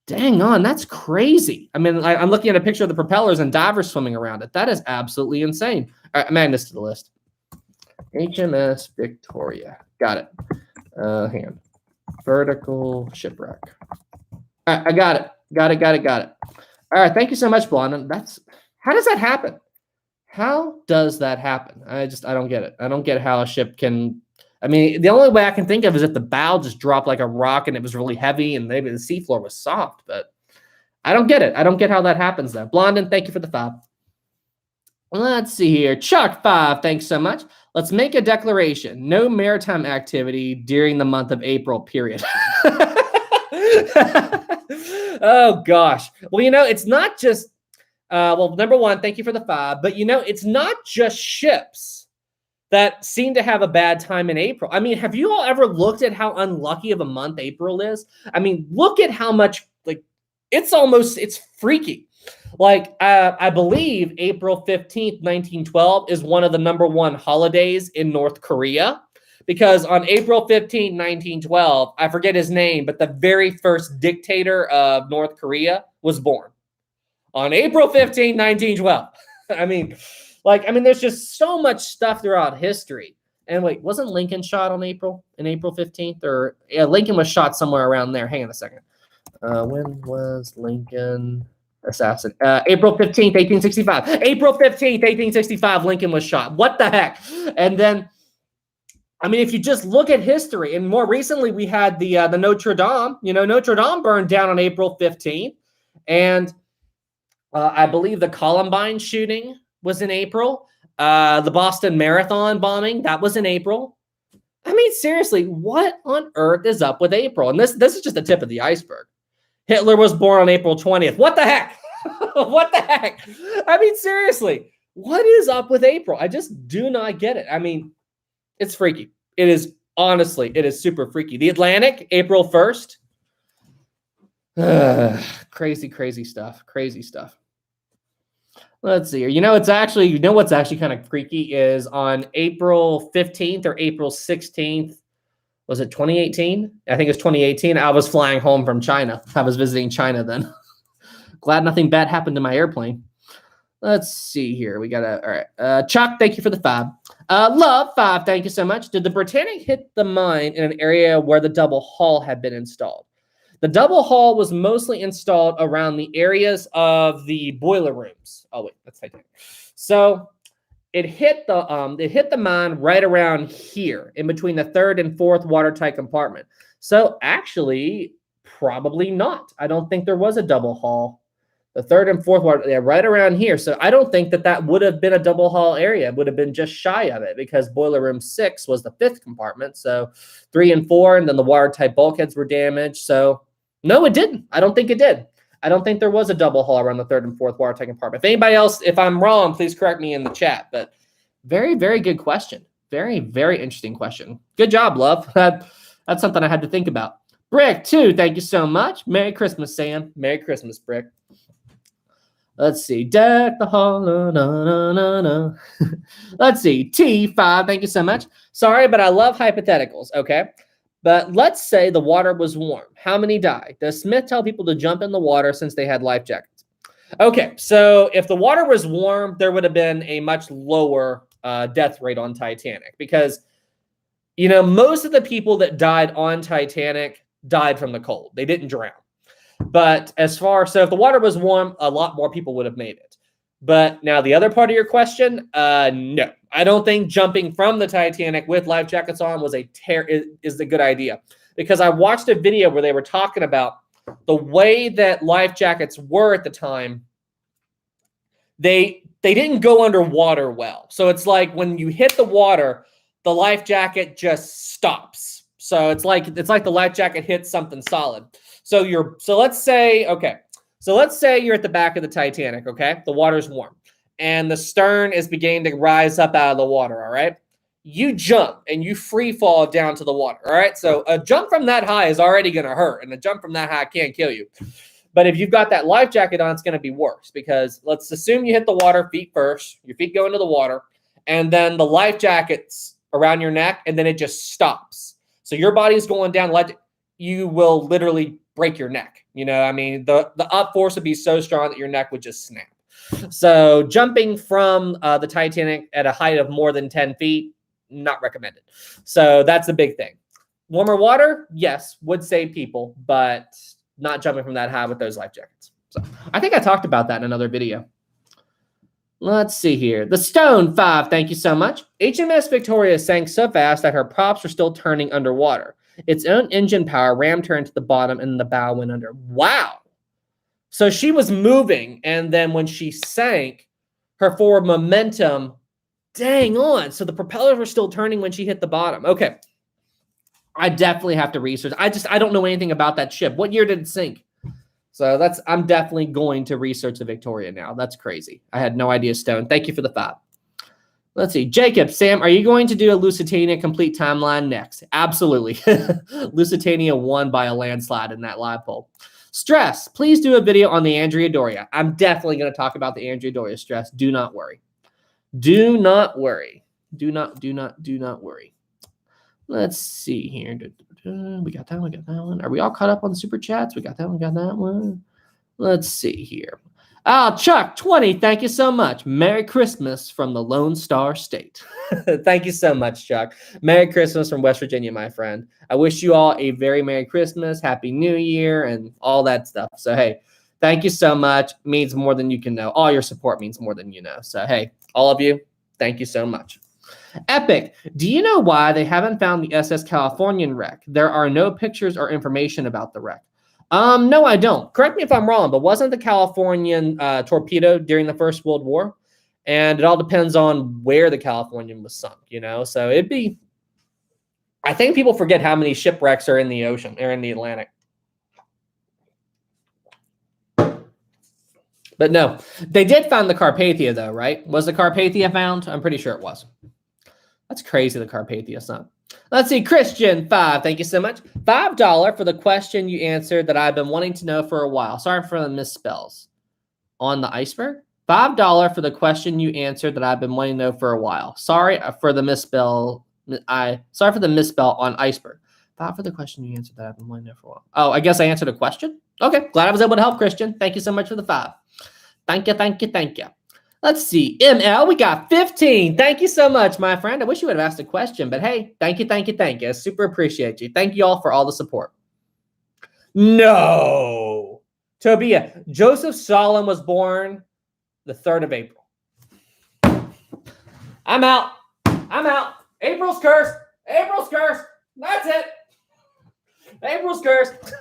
A: Dang on, that's crazy. I mean, I'm looking at a picture of the propellers and divers swimming around it. That is absolutely insane. All right, I'm adding this to the list. HMS Victoria. Got it. Hang on. Vertical shipwreck. All right, I got it. Got it. All right, thank you so much, Blonde. How does that happen? How does that happen? I don't get it. I don't get how a ship can. I mean, the only way I can think of is if the bow just dropped like a rock and it was really heavy and maybe the seafloor was soft, but I don't get it. I don't get how that happens though. Blondin, thank you for the 5. Let's see here. Chuck, 5, thanks so much. Let's make a declaration. No maritime activity during the month of April, period. Oh, gosh. Well, you know, it's not just, number 1, thank you for the 5, but you know, it's not just ships that seem to have a bad time in April. I mean, have you all ever looked at how unlucky of a month April is? I mean, look at how much, like, it's freaky. Like, I believe April 15th, 1912 is one of the number 1 holidays in North Korea. Because on April 15th, 1912, I forget his name, but the very first dictator of North Korea was born. On April 15th, 1912. I mean, there's just so much stuff throughout history. And wait, wasn't Lincoln shot on April 15th? Or yeah, Lincoln was shot somewhere around there. Hang on a second. When was Lincoln assassinated? April 15th, 1865. April 15th, 1865, Lincoln was shot. What the heck? And then, I mean, if you just look at history, and more recently we had the Notre Dame. You know, Notre Dame burned down on April 15th. And I believe the Columbine shooting was in April. The Boston Marathon bombing, that was in April. I mean, seriously, what on earth is up with April? And this is just the tip of the iceberg. Hitler was born on April 20th. What the heck? What the heck? I mean, seriously, what is up with April? I just do not get it. I mean, it's freaky. It is, honestly, it is super freaky. The Atlantic, April 1st. Crazy stuff. Crazy stuff. Let's see here. You know what's actually kind of freaky is on April 15th or April 16th. Was it 2018? I think it's 2018. I was flying home from China. I was visiting China then. Glad nothing bad happened to my airplane. Let's see here. We got all right. Chuck, thank you for the 5. Love 5, thank you so much. Did the Britannic hit the mine in an area where the double hull had been installed? The double hull was mostly installed around the areas of the boiler rooms. Oh wait, that's Titanic. So it hit the mine right around here, in between the 3rd and 4th watertight compartment. So actually, probably not. I don't think there was a double hull. The 3rd and 4th water, yeah, right around here. So I don't think that would have been a double hull area. It would have been just shy of it, because boiler room 6 was the 5th compartment. So 3 and 4, and then the watertight bulkheads were damaged. So no, it didn't. I don't think it did. I don't think there was a double hull around the 3rd and 4th watertight compartment. If anybody else, if I'm wrong, please correct me in the chat. But very, very good question. Very, very interesting question. Good job, love. That's something I had to think about. Brick, too, thank you so much. Merry Christmas, Sam. Merry Christmas, Brick. Let's see. Deck the hall. No, no, no, no. Let's see. T5, thank you so much. Sorry, but I love hypotheticals, okay? But let's say the water was warm. How many died? Does Smith tell people to jump in the water since they had life jackets? Okay, so if the water was warm, there would have been a much lower death rate on Titanic, because, you know, most of the people that died on Titanic died from the cold. They didn't drown. But so if the water was warm, a lot more people would have made it. But now the other part of your question, no. I don't think jumping from the Titanic with life jackets on was is a good idea. Because I watched a video where they were talking about the way that life jackets were at the time. They didn't go underwater well. So it's like when you hit the water, the life jacket just stops. So it's like the life jacket hits something solid. So let's say you're at the back of the Titanic, okay? The water's warm, and the stern is beginning to rise up out of the water, all right? You jump, and you free fall down to the water, all right? So a jump from that high is already going to hurt, and a jump from that high can't kill you. But if you've got that life jacket on, it's going to be worse, because let's assume you hit the water feet first, your feet go into the water, and then the life jacket's around your neck, and then it just stops. So your body's going down, you will literally break your neck. You know, I mean, the up force would be so strong that your neck would just snap. So jumping from the Titanic at a height of more than 10 feet, not recommended. So that's the big thing. Warmer water, yes, would save people, but not jumping from that high with those life jackets. So I think I talked about that in another video. Let's see here. The Stone 5, thank you so much. HMS Victoria sank so fast that her props were still turning underwater. Its own engine power rammed her into the bottom, and the bow went under. Wow. So she was moving, and then when she sank, her forward momentum, dang on. So the propellers were still turning when she hit the bottom. Okay. I definitely have to research. I don't know anything about that ship. What year did it sink? So I'm definitely going to research the Victoria now. That's crazy. I had no idea, Stone. Thank you for the 5. Let's see. Jacob, Sam, are you going to do a Lusitania complete timeline next? Absolutely. Lusitania won by a landslide in that live poll. Stress, please do a video on the Andrea Doria. I'm definitely going to talk about the Andrea Doria stress. Do not worry. Do not worry. Do not worry. Let's see here. We got that one. We got that one. Are we all caught up on super chats? We got that one. We got that one. Let's see here. Chuck, 20. Thank you so much. Merry Christmas from the Lone Star State. Thank you so much, Chuck. Merry Christmas from West Virginia, my friend. I wish you all a very Merry Christmas, Happy New Year, and all that stuff. So, hey, thank you so much. Means more than you can know. All your support means more than you know. So, hey, all of you, thank you so much. Epic, do you know why they haven't found the SS Californian wreck? There are no pictures or information about the wreck. No, I don't. Correct me if I'm wrong, but wasn't the Californian torpedoed during the First World War? And it all depends on where the Californian was sunk, you know? So I think people forget how many shipwrecks are in the ocean, or in the Atlantic. But no, they did find the Carpathia though, right? Was the Carpathia found? I'm pretty sure it was. That's crazy, the Carpathia sunk. Let's see, Christian 5, thank you so much. $5 for the question you answered that I've been wanting to know for a while. Sorry for the misspells. On the iceberg? $5 for the question you answered that I've been wanting to know for a while. Sorry for the misspell. Sorry for the misspell on iceberg. thought for the question you answered that. I've been waiting there for a while. Oh, I guess I answered a question. Okay, glad I was able to help, Christian. Thank you so much for the 5. Thank you, thank you, thank you. Let's see. ML, we got 15. Thank you so much, my friend. I wish you would have asked a question, but hey, thank you, thank you, thank you. I super appreciate you. Thank you all for all the support. No. Tobia, Joseph Stalin was born the 3rd of April. I'm out. I'm out. April's cursed. April's cursed. That's it. April's cursed.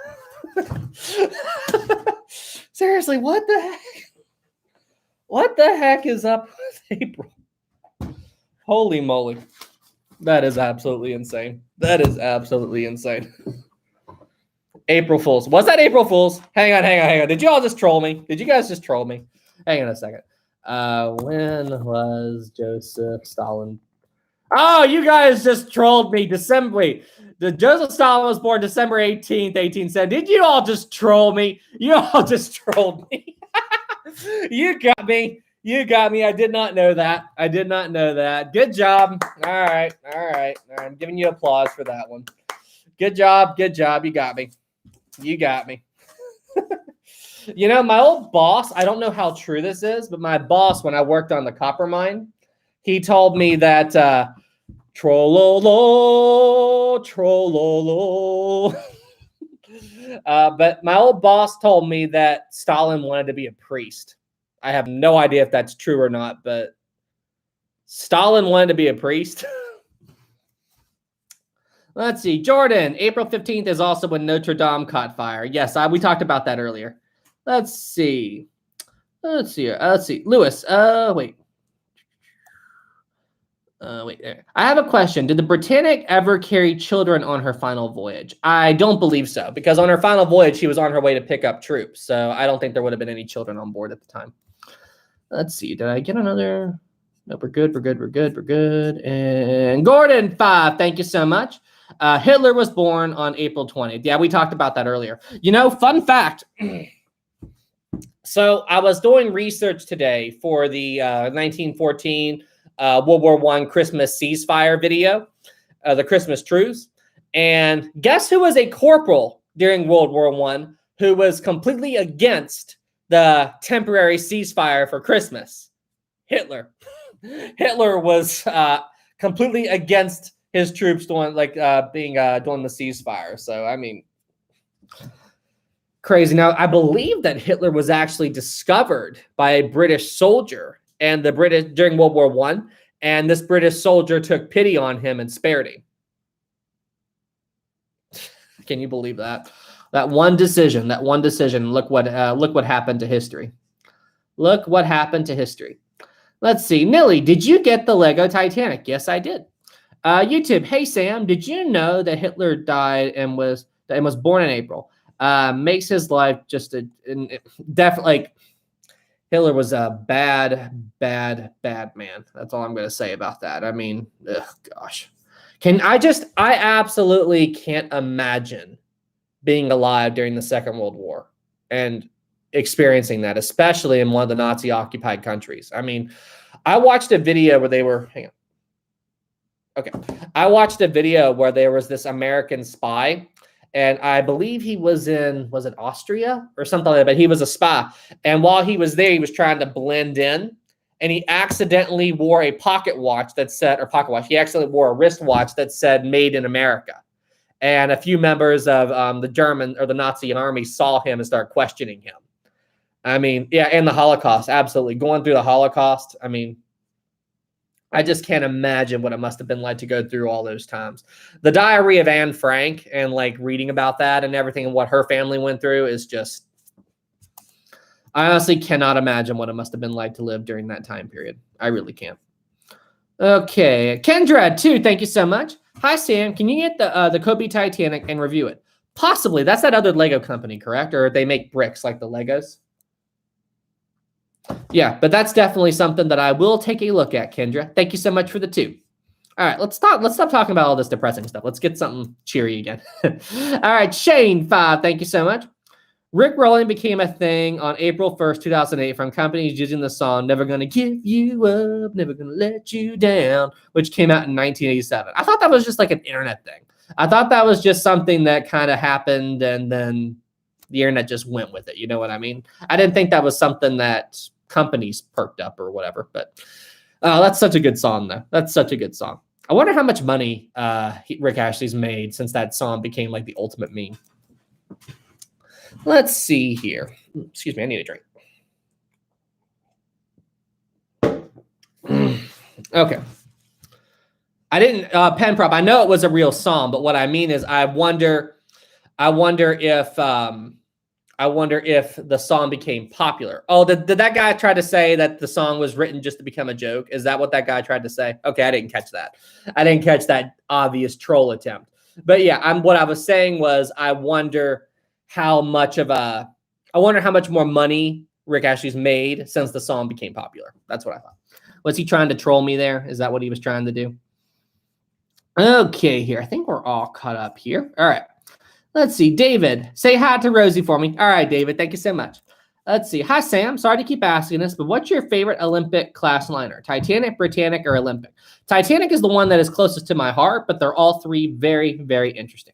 A: Seriously, what the heck? What the heck is up with April? Holy moly. That is absolutely insane. That is absolutely insane. April Fools. Was that April Fools? Hang on. Did you all just troll me? Did you guys just troll me? Hang on a second. When was Joseph Stalin? Oh, you guys just trolled me. Wait. Joseph Stalin was born December 18th, 1870. Did you all just troll me? You all just trolled me. You got me. You got me. I did not know that. Good job. All right. I'm giving you applause for that one. Good job. You got me. You know, my old boss, I don't know how true this is, but my boss, when I worked on the copper mine, he told me that trollolo. But my old boss told me that Stalin wanted to be a priest. I have no idea if that's true or not, but Stalin wanted to be a priest. Let's see. Jordan, April 15th is also when Notre Dame caught fire. Yes, we talked about that earlier. Let's see. Lewis, wait. There. I have a question. Did the Britannic ever carry children on her final voyage? I don't believe so, because on her final voyage, she was on her way to pick up troops. So I don't think there would have been any children on board at the time. Let's see. Did I get another? Nope, we're good. And Gordon, 5. Thank you so much. Hitler was born on April 20th. Yeah, we talked about that earlier. You know, fun fact. So I was doing research today for the 1914 World War I Christmas ceasefire video, the Christmas truce. And guess who was a corporal during World War I who was completely against the temporary ceasefire for Christmas? Hitler. Hitler was completely against his troops doing doing the ceasefire. So, I mean, crazy. Now, I believe that Hitler was actually discovered by a British soldier and the British during World War I, and this British soldier took pity on him and spared him. Can you believe that? That one decision. Look what happened to history. Look what happened to history. Let's see. Nilly, did you get the Lego Titanic? Yes, I did. YouTube, hey Sam, did you know that Hitler died and was born in April? Makes his life just definitely like Hitler was a bad man. That's all I'm going to say about that. I mean, gosh, I absolutely can't imagine being alive during the Second World War and experiencing that, especially in one of the Nazi occupied countries. I mean, I watched a video where they were, hang on. Okay. I watched a video where there was this American spy, and I believe he was was it Austria or something like that, but he was a spy. And while he was there, he was trying to blend in, and he accidentally wore a pocket watch that said, he accidentally wore a wristwatch that said "Made in America." And a few members of the German or the Nazi army saw him and started questioning him. I mean, yeah, and the Holocaust, absolutely. Going through the Holocaust, I mean, I just can't imagine what it must have been like to go through all those times. The Diary of Anne Frank and like reading about that and everything and what her family went through is just, I honestly cannot imagine what it must have been like to live during that time period. I really can't. Okay, Kendra, too, thank you so much. Hi, Sam. Can you get the Kobe Titanic and review it? Possibly. That's that other Lego company, correct? Or they make bricks like the Legos? Yeah, but that's definitely something that I will take a look at, Kendra. Thank you so much for the 2. All right, let's stop talking about all this depressing stuff. Let's get something cheery again. All right, Shane 5, thank you so much. Rick Rolling became a thing on April 1st, 2008 from companies using the song Never Gonna Give You Up, Never Gonna Let You Down, which came out in 1987. I thought that was just like an internet thing. I thought that was just something that kind of happened and then the internet just went with it. You know what I mean? I didn't think that was something that companies perked up or whatever, but that's such a good song though. That's such a good song. I wonder how much money Rick Ashley's made since that song became like the ultimate meme. Let's see here. Excuse me, I need a drink. Okay. I didn't pen prop. I know it was a real song, but what I mean is I wonder if the song became popular. Oh, did that guy try to say that the song was written just to become a joke? Is that what that guy tried to say? Okay, I didn't catch that. I didn't catch that obvious troll attempt. But yeah, what I was saying was I wonder how much more money Rick Ashley's made since the song became popular. That's what I thought. Was he trying to troll me there? Is that what he was trying to do? Okay, here. I think we're all caught up here. All right. Let's see. David, say hi to Rosie for me. All right, David. Thank you so much. Let's see. Hi, Sam. Sorry to keep asking this, but what's your favorite Olympic class liner? Titanic, Britannic, or Olympic? Titanic is the one that is closest to my heart, but they're all three very, very interesting.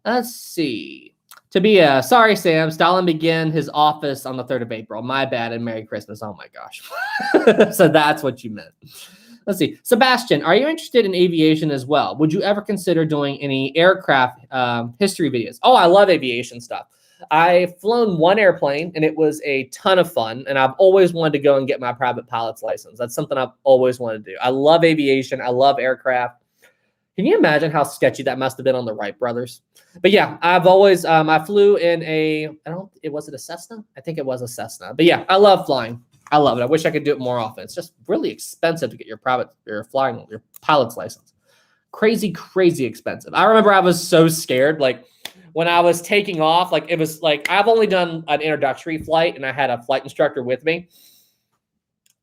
A: Let's see. Sorry, Sam. Stalin began his office on the 3rd of April. My bad, and Merry Christmas. Oh, my gosh. So that's what you meant. Let's see. Sebastian, are you interested in aviation as well? Would you ever consider doing any aircraft history videos? Oh, I love aviation stuff. I've flown one airplane, and it was a ton of fun, and I've always wanted to go and get my private pilot's license. That's something I've always wanted to do. I love aviation. I love aircraft. Can you imagine how sketchy that must have been on the Wright brothers? But yeah, I've always, I flew in was it a Cessna? I think it was a Cessna. But yeah, I love flying. I love it. I wish I could do it more often. It's just really expensive to get your pilot's license. Crazy, crazy expensive. I remember I was so scared. Like when I was taking off, like it was like, I've only done an introductory flight and I had a flight instructor with me.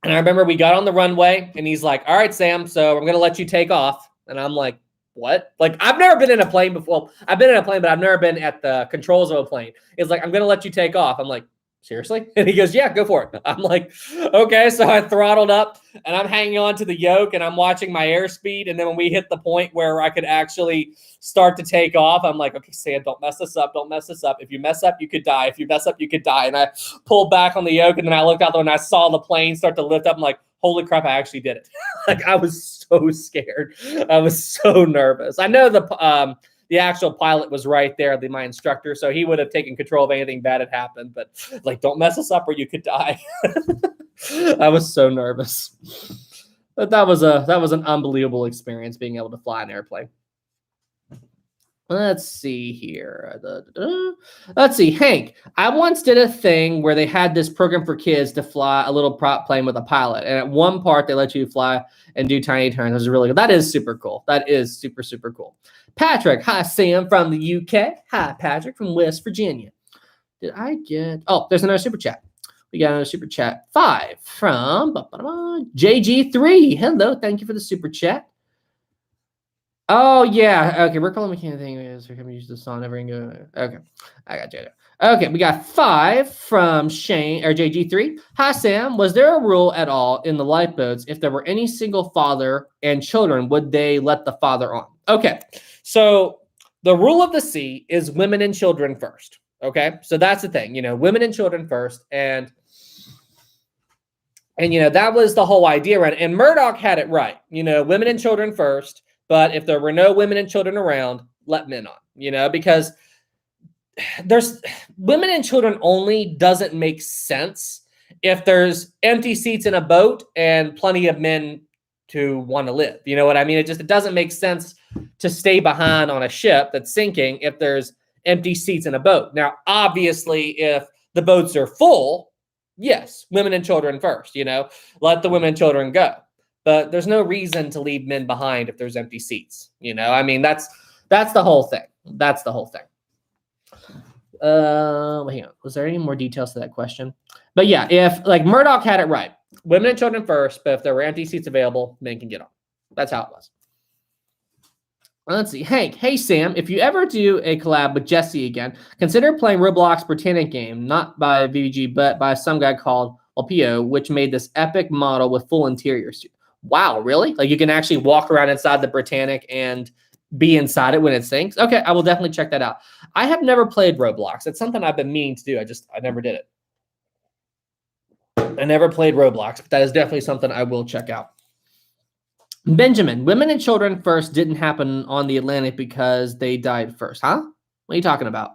A: And I remember we got on the runway and he's like, all right, Sam, so I'm going to let you take off. And I'm like, what? Like, I've never been in a plane before. I've been in a plane, but I've never been at the controls of a plane. It's like, I'm going to let you take off. I'm like, seriously? And he goes, yeah, go for it. I'm like, okay. So I throttled up and I'm hanging on to the yoke and I'm watching my airspeed. And then when we hit the point where I could actually start to take off, I'm like, okay, Sam, don't mess this up. Don't mess this up. If you mess up, you could die. If you mess up, you could die. And I pulled back on the yoke and then I looked out there and I saw the plane start to lift up. I'm like, holy crap, I actually did it. Like, I was so scared. I was so nervous. I know the actual pilot was right there, my instructor, so he would have taken control if anything bad had happened. But like, don't mess us up or you could die. I was so nervous. But that was an unbelievable experience being able to fly an airplane. Let's see here. Let's see. Hank, I once did a thing where they had this program for kids to fly a little prop plane with a pilot. And at one part, they let you fly and do tiny turns. It was really good. That is super cool. That is super, super cool. Patrick, hi, Sam from the UK. Hi, Patrick from West Virginia. Did I get... Oh, there's another super chat. We got another super chat. 5 from JG3. Hello. Thank you for the super chat. Oh, yeah. Okay, we're calling mechanic thing is we're going to use the song never go. Okay, I got you. Okay, we got 5 from Shane or JG3. Hi, Sam. Was there a rule at all in the lifeboats if there were any single father and children? Would they let the father on? Okay, so the rule of the sea is women and children first. Okay, so that's the thing. Women and children first, and that was the whole idea around it. And Murdoch had it right. Women and children first. But if there were no women and children around, let men on, because there's women and children only doesn't make sense if there's empty seats in a boat and plenty of men to want to live. You know what I mean? It doesn't make sense to stay behind on a ship that's sinking if there's empty seats in a boat. Now, obviously, if the boats are full, yes, women and children first, let the women and children go. But there's no reason to leave men behind if there's empty seats. I mean, that's the whole thing. That's the whole thing. Hang on. Was there any more details to that question? But yeah, if like Murdoch had it right, women and children first, but if there were empty seats available, men can get on. That's how it was. Let's see. Hank, hey, Sam, if you ever do a collab with Jesse again, consider playing Roblox Britannic game, not by VVG, but by some guy called Alpio, which made this epic model with full interiors. Wow, really? Like you can actually walk around inside the Britannic and be inside it when it sinks. Okay, I will definitely check that out. I have never played Roblox. It's something I've been meaning to do. I never did it. I never played Roblox, but that is definitely something I will check out. Benjamin, women and children first didn't happen on the Atlantic because they died first, huh? What are you talking about?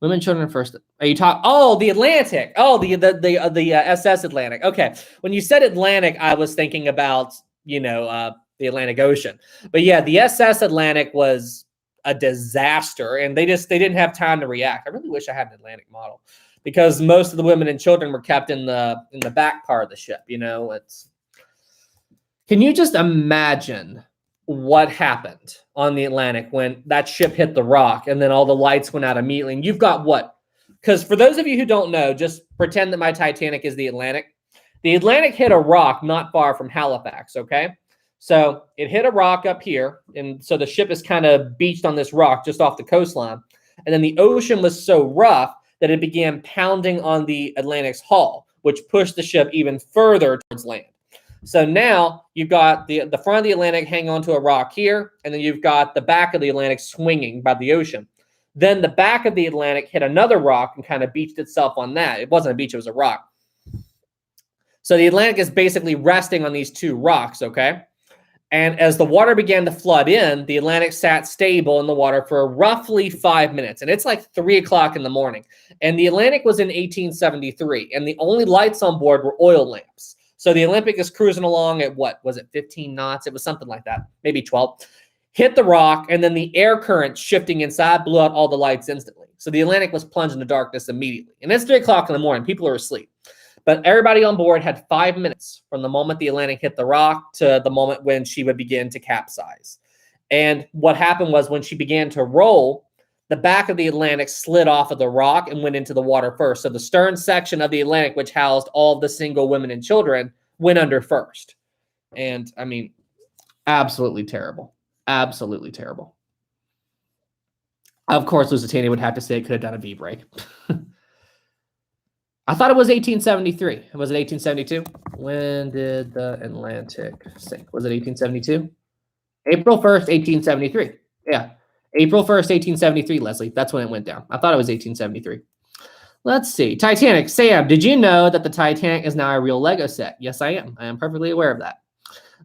A: Women and children first. Are you talking? Oh, the Atlantic. Oh, the SS Atlantic. Okay. When you said Atlantic, I was thinking about, the Atlantic Ocean. But yeah, the SS Atlantic was a disaster, and they didn't have time to react. I really wish I had an Atlantic model, because most of the women and children were kept in the back part of the ship. Can you just imagine what happened on the Atlantic when that ship hit the rock and then all the lights went out immediately? And you've got what? Because for those of you who don't know, just pretend that my Titanic is the Atlantic. The Atlantic hit a rock not far from Halifax, okay? So it hit a rock up here, and so the ship is kind of beached on this rock just off the coastline. And then the ocean was so rough that it began pounding on the Atlantic's hull, which pushed the ship even further towards land. So now you've got the front of the Atlantic hanging onto a rock here, and then you've got the back of the Atlantic swinging by the ocean. Then the back of the Atlantic hit another rock and kind of beached itself on that. It wasn't a beach, it was a rock. So the Atlantic is basically resting on these two rocks, okay? And as the water began to flood in, the Atlantic sat stable in the water for roughly 5 minutes. And it's like 3 o'clock in the morning. And the Atlantic was in 1873, and the only lights on board were oil lamps. So the Atlantic is cruising along at, what was it, 15 knots? It was something like that, maybe 12. Hit the rock, and then the air current shifting inside blew out all the lights instantly. So the Atlantic was plunged into darkness immediately. And it's 3 o'clock in the morning. People are asleep. But everybody on board had 5 minutes from the moment the Atlantic hit the rock to the moment when she would begin to capsize. And what happened was, when she began to roll, the back of the Atlantic slid off of the rock and went into the water first. So the stern section of the Atlantic, which housed all of the single women and children, went under first. And I mean, absolutely terrible. Absolutely terrible. Of course, Lusitania would have to say it could have done a V-break. I thought it was 1873. Was it 1872? When did the Atlantic sink? Was it 1872? April 1st, 1873. Yeah. April 1st, 1873, Leslie. That's when it went down. I thought it was 1873. Let's see. Titanic. Sam, did you know that the Titanic is now a real Lego set? Yes, I am. I am perfectly aware of that.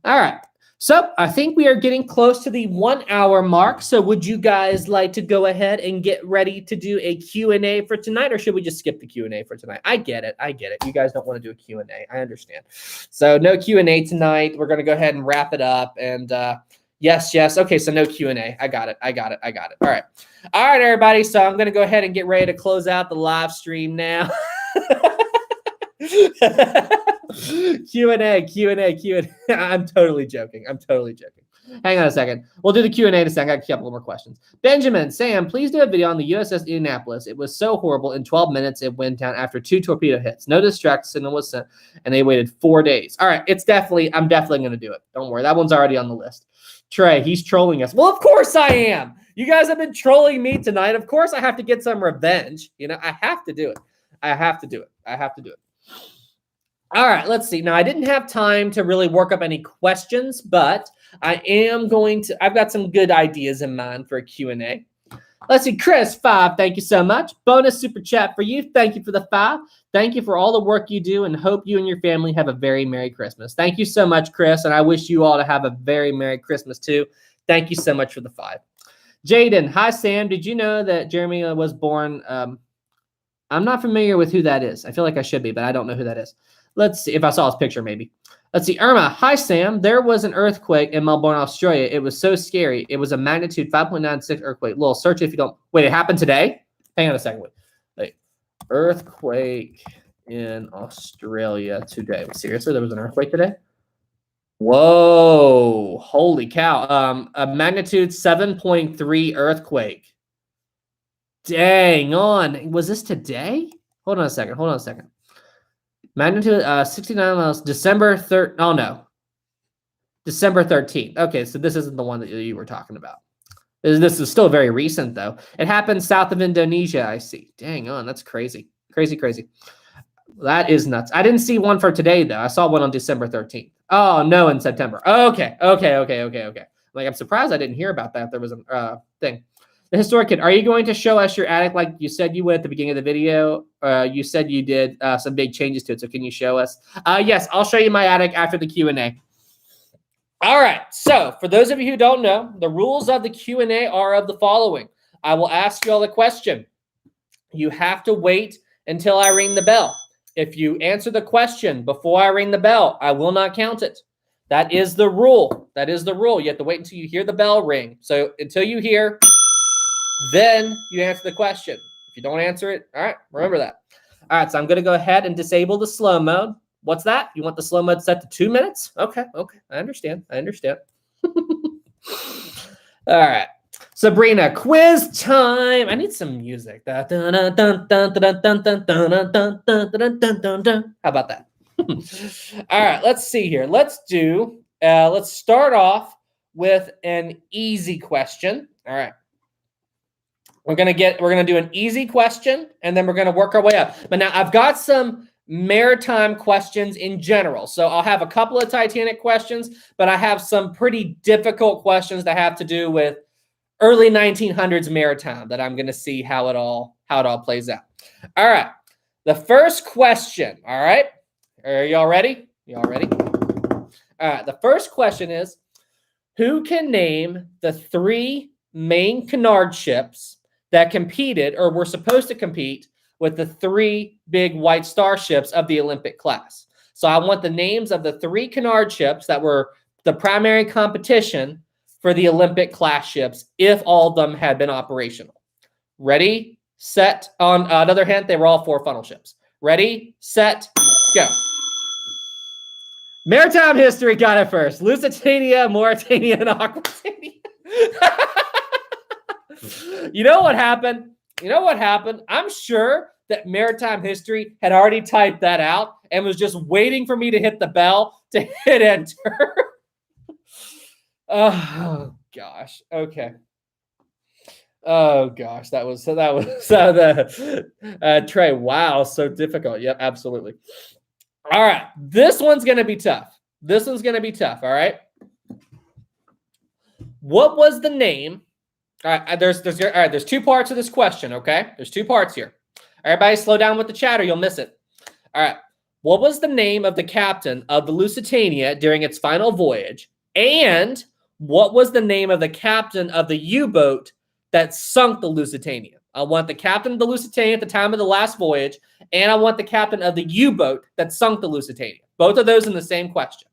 A: All right. So I think we are getting close to the 1 hour mark. So would you guys like to go ahead and get ready to do a Q&A for tonight, or should we just skip the Q&A for tonight? I get it. I get it. You guys don't want to do a Q&A. I understand. So no Q&A tonight. We're going to go ahead and wrap it up. And yes. Okay, so no Q&A. I got it. All right. All right, everybody. So I'm going to go ahead and get ready to close out the live stream now. Q&A. I'm totally joking. Hang on a second. We'll do the Q&A in a second. I got a couple more questions. Benjamin, Sam, please do a video on the USS Indianapolis. It was so horrible. In 12 minutes, it went down after 2 torpedo hits. No distract signal was sent, and they waited 4 days. All right, I'm definitely going to do it. Don't worry. That one's already on the list. Trey, he's trolling us. Well, of course I am. You guys have been trolling me tonight. Of course I have to get some revenge. I have to do it. I have to do it. All right, let's see. Now, I didn't have time to really work up any questions, but I've got some good ideas in mind for a Q&A. Let's see. Chris, 5, thank you so much. Bonus super chat for you. Thank you for the 5. Thank you for all the work you do, and hope you and your family have a very Merry Christmas. Thank you so much, Chris, and I wish you all to have a very Merry Christmas too. Thank you so much for the 5. Jaden, hi, Sam. Did you know that Jeremy was born? I'm not familiar with who that is. I feel like I should be, but I don't know who that is. Let's see if I saw his picture, maybe. Let's see. Irma, hi, Sam. There was an earthquake in Melbourne, Australia. It was so scary. It was a magnitude 5.96 earthquake. Little search if you don't. Wait, it happened today? Hang on a second. Wait. Earthquake in Australia today. Seriously, there was an earthquake today? Whoa. Holy cow. A magnitude 7.3 earthquake. Dang on. Was this today? Hold on a second. Magnitude 69 miles, December 3rd. Oh, no. December 13th. Okay, so this isn't the one that you were talking about. This is still very recent, though. It happened south of Indonesia, I see. Dang on, that's crazy. Crazy. That is nuts. I didn't see one for today, though. I saw one on December 13th. Oh, no, in September. Okay. Like, I'm surprised I didn't hear about that. There was a thing. The Historic Kid, are you going to show us your attic like you said you would at the beginning of the video? You said you did some big changes to it, so can you show us? Yes, I'll show you my attic after the Q&A. All right, so for those of you who don't know, the rules of the Q&A are of the following. I will ask you all a question. You have to wait until I ring the bell. If you answer the question before I ring the bell, I will not count it. That is the rule. That is the rule. You have to wait until you hear the bell ring. So until you hear, then you answer the question. If you don't answer it, all right, remember that. All right, so I'm going to go ahead and disable the slow mode. What's that? You want the slow mode set to 2 minutes? Okay. I understand. All right. Sabrina, quiz time. I need some music. How about that? All right, let's see here. Let's start off with an easy question. All right. We're gonna do an easy question, and then we're gonna work our way up. But now I've got some maritime questions in general. So I'll have a couple of Titanic questions, but I have some pretty difficult questions that have to do with early 1900s maritime that I'm going to see how it all plays out. All right. The first question, all right? Are y'all ready? Y'all ready? All right. The first question is, who can name the 3 main canard ships that competed or were supposed to compete with the 3 big White Star ships of the Olympic class? So I want the names of the 3 canard ships that were the primary competition for the Olympic class ships if all of them had been operational. Ready, set. On another hint, they were all 4 funnel ships. Ready, set, go. Maritime history got it first. Lusitania, Mauritania, and Aquitania. You know what happened? I'm sure that maritime history had already typed that out and was just waiting for me to hit the bell to hit enter. Oh gosh. Okay. Oh gosh, that was the Trey. Wow, so difficult. Yep, absolutely. All right, this one's gonna be tough. All right. What was the name? All right, there's 2 parts of this question. Okay, there's 2 parts here. Everybody, slow down with the chatter. You'll miss it. All right. What was the name of the captain of the Lusitania during its final voyage? And what was the name of the captain of the U-boat that sunk the Lusitania? I want the captain of the Lusitania at the time of the last voyage, and I want the captain of the U-boat that sunk the Lusitania. Both of those in the same question.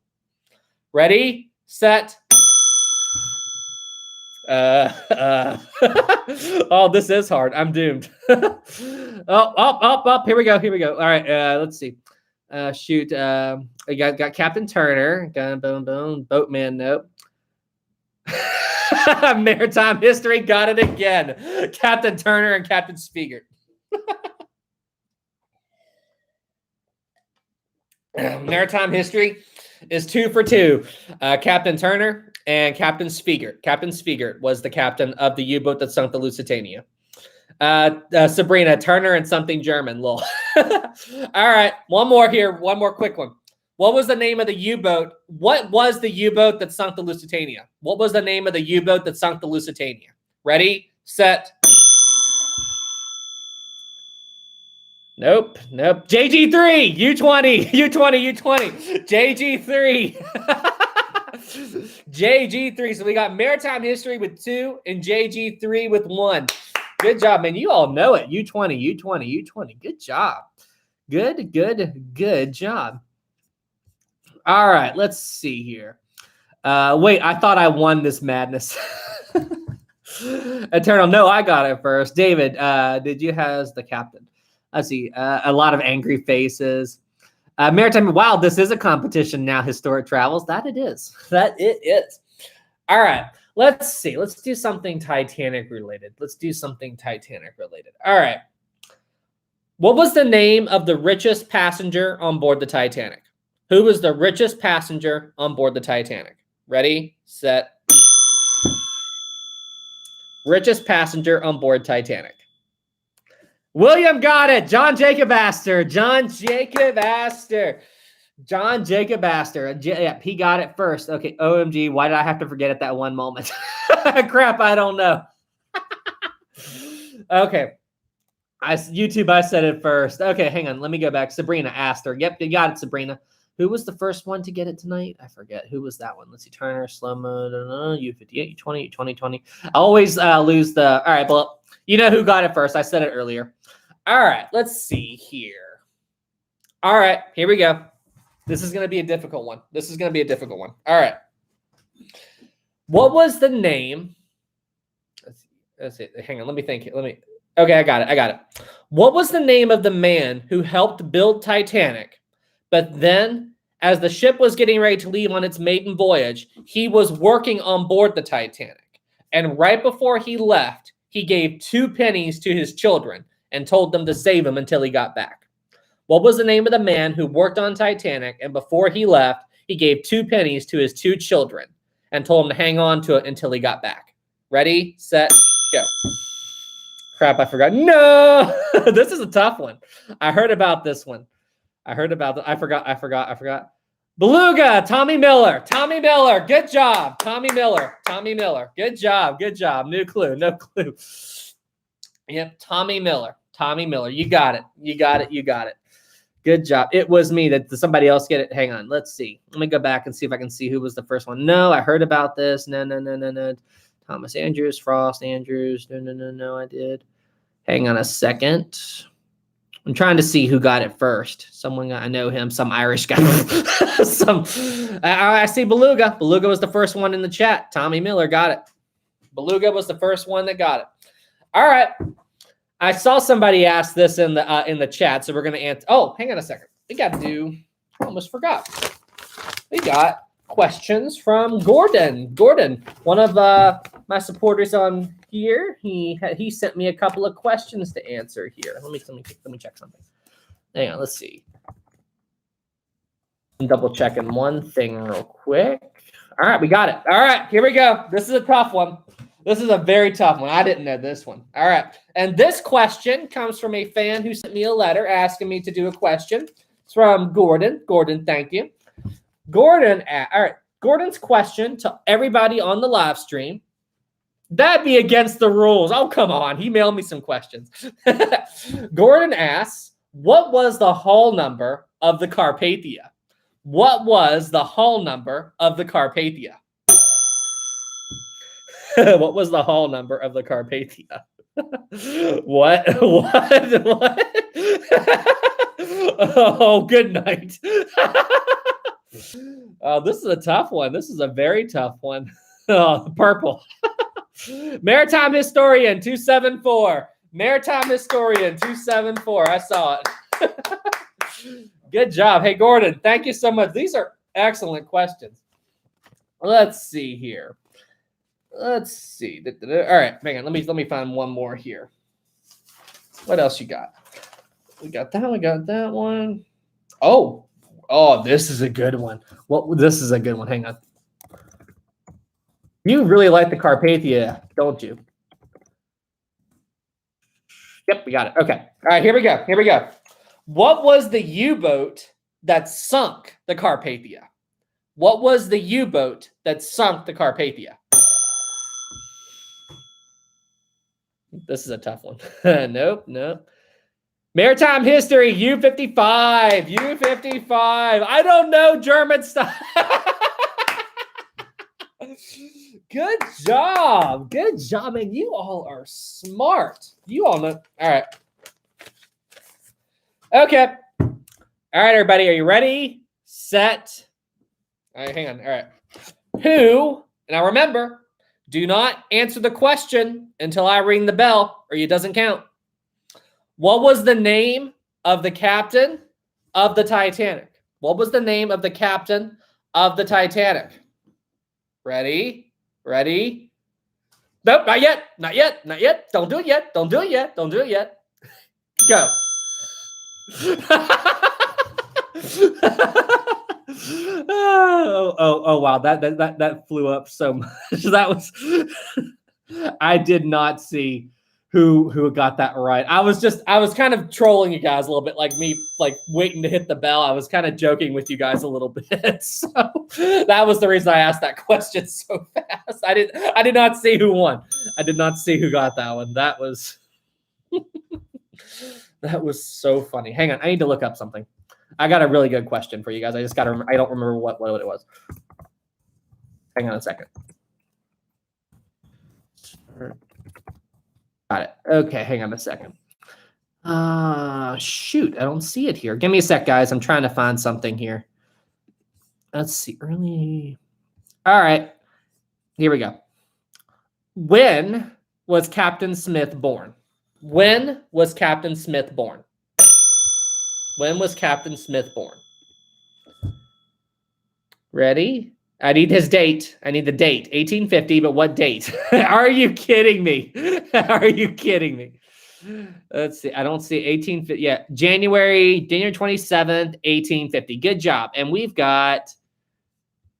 A: Ready, set. Oh, this is hard. I'm doomed. Here we go. All right, let's see. Shoot. We got Captain Turner. Boom. Boatman, nope. Maritime history got it again. Captain Turner and Captain Spiegert. Maritime history is 2 for 2. Captain Turner and Captain Spiegert. Captain Spiegert was the captain of the U-boat that sunk the Lusitania. Sabrina, Turner and something German. Lol. All right, one more here. One more quick one. What was the name of the U-boat? What was the U-boat that sunk the Lusitania? What was the name of the U-boat that sunk the Lusitania? Ready, set. Nope. JG3, U20. JG3. JG3. So we got maritime history with 2 and JG3 with 1. Good job, man. You all know it. U20. Good job. Good job. All right, let's see here. Wait, I thought I won this madness. Eternal, no, I got it first. David, did you has the captain? Let's see. A lot of angry faces. Maritime, wow, this is a competition now. Historic travels. That it is. All right, let's see. Let's do something Titanic related. All right. What was the name of the richest passenger on board the Titanic? Who was the richest passenger on board the Titanic? Ready, set. Richest passenger on board Titanic. William got it. John Jacob Astor. John Jacob Astor. Yep, he got it first. Okay, OMG, why did I have to forget at that one moment? Crap, I don't know. Okay. YouTube, I said it first. Okay, hang on. Let me go back. Sabrina Astor. Yep, you got it, Sabrina. Who was the first one to get it tonight? I forget. Who was that one? Let's see. Turner, slow mode, U58, U20, U20. I always lose the. All right, well, you know who got it first. I said it earlier. All right, let's see here. All right, here we go. This is going to be a difficult one. All right. What was the name? Let's see. Hang on. Let me think. Okay, I got it. What was the name of the man who helped build Titanic, but then as the ship was getting ready to leave on its maiden voyage, he was working on board the Titanic. And right before he left, he gave 2 pennies to his children and told them to save him until he got back. What was the name of the man who worked on Titanic, and before he left, he gave 2 pennies to his 2 children and told them to hang on to it until he got back? Ready, set, go. Crap, I forgot. No, this is a tough one. I heard about this one. I forgot. Beluga, Tommy Miller. Good job. Tommy Miller. Good job. New clue. Yep, Tommy Miller. You got it. Good job. It was me. Did somebody else get it? Hang on. Let's see. Let me go back and see if I can see who was the first one. No, I heard about this. No. Thomas Andrews, Frost Andrews. No, I did. Hang on a second. I'm trying to see who got it first. Someone, I know him, some Irish guy. I see Beluga. Beluga was the first one in the chat. Tommy Miller got it. Beluga was the first one that got it. All right. I saw somebody ask this in the chat, so we're going to answer. Oh, hang on a second. We got to do, I almost forgot. We got questions from Gordon. Gordon, one of my supporters on here, he sent me a couple of questions to answer here. Let me check something. Hang on, let's see. I'm double checking one thing real quick. All right, we got it. All right, here we go. This is a tough one. This is a very tough one. I didn't know this one. All right, and this question comes from a fan who sent me a letter asking me to do a question. It's from Gordon. Gordon, thank you. Gordon, all right. Gordon's question to everybody on the live stream. That'd be against the rules. Oh, come on. He mailed me some questions. Gordon asks, what was the hull number of the Carpathia? What was the hull number of the Carpathia? What was the hull number of the Carpathia? What? Oh, good night. Oh, this is a tough one. This is a very tough one. Oh, purple. Maritime Historian 274. Maritime Historian 274. I saw it. Good job. Hey, Gordon, thank you so much. These are excellent questions. Let's see here. Let's see. All right, hang on. Let me find one more here. What else you got? We got that one. Oh, this is a good one. This is a good one. Hang on. You really like the Carpathia, don't you? Yep, we got it. Okay. All right, here we go. What was the U-boat that sunk the Carpathia? What was the U-boat that sunk the Carpathia? This is a tough one. Nope. Maritime history, U-55. I don't know German stuff. Good job. Man, you all are smart. You all know. All right. Okay. All right, everybody. Are you ready? Set. All right, hang on. All right. Who, now remember, do not answer the question until I ring the bell or it doesn't count. What was the name of the captain of the Titanic? What was the name of the captain of the Titanic? Ready? Nope, not yet. Don't do it yet. Go. Oh, wow. That flew up so much. That was, I did not see who got that right. I was kind of trolling you guys a little bit, like me, like waiting to hit the bell. I was kind of joking with you guys a little bit. So that was the reason I asked that question so fast. I did not see who won. I did not see who got that one. That was that was so funny. Hang on, I need to look up something. I got a really good question for you guys. I just got to I don't remember what it was. Hang on a second. Got it. Okay, hang on a second. Shoot, I don't see it here. Give me a sec, guys. I'm trying to find something here. Let's see. Early. All right. Here we go. When was Captain Smith born? When was Captain Smith born? When was Captain Smith born? Ready? I need his date. I need the date. 1850, but what date? Are you kidding me? Are you kidding me? Let's see. I don't see 1850. Yeah, January 27th, 1850. Good job. And we've got,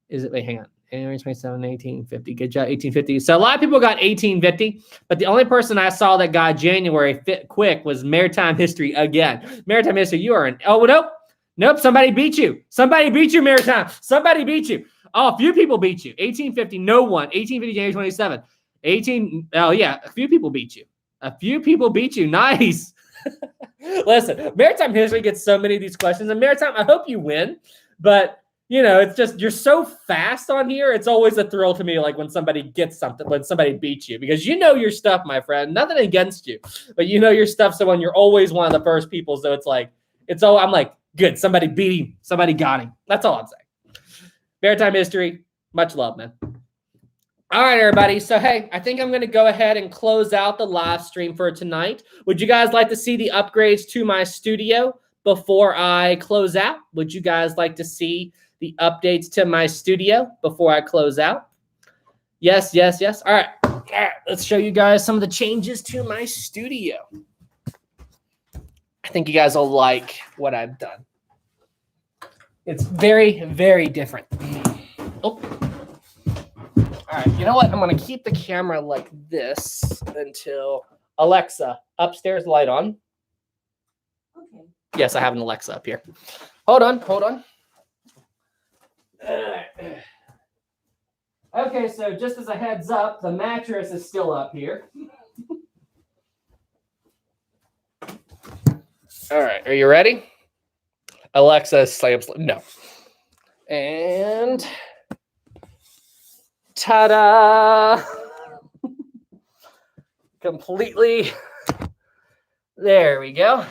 A: wait, hang on. January 27th, 1850. Good job, 1850. So a lot of people got 1850, but the only person I saw that got January quick was Maritime History again. Maritime History, you are oh, nope. Nope, somebody beat you. Somebody beat you, Maritime. Somebody beat you. Oh, a few people beat you. 1850, no one. 1850, January 27th. Oh, yeah, a few people beat you. A few people beat you. Nice. Listen, Maritime History gets so many of these questions. And Maritime, I hope you win. But, you know, it's just, you're so fast on here. It's always a thrill to me, like when somebody gets something, when somebody beats you. Because you know your stuff, my friend. Nothing against you. But you know your stuff. So when you're always one of the first people, so it's like, I'm like, good. Somebody beat him. Somebody got him. That's all I'm saying. Maritime History, much love, man. All right, everybody. So, hey, I think I'm going to go ahead and close out the live stream for tonight. Would you guys like to see the upgrades to my studio before I close out? Would you guys like to see the updates to my studio before I close out? Yes, yes, yes. All right. All right. Let's show you guys some of the changes to my studio. I think you guys will like what I've done. It's very, very different. Oh. All right. You know what? I'm going to keep the camera like this until Alexa, upstairs light on. Okay. Yes, I have an Alexa up here. Hold on. Hold on. Okay, so just as a heads up, the mattress is still up here. All right. Are you ready? Alexa slams. No. And ta-da! Completely. There we go.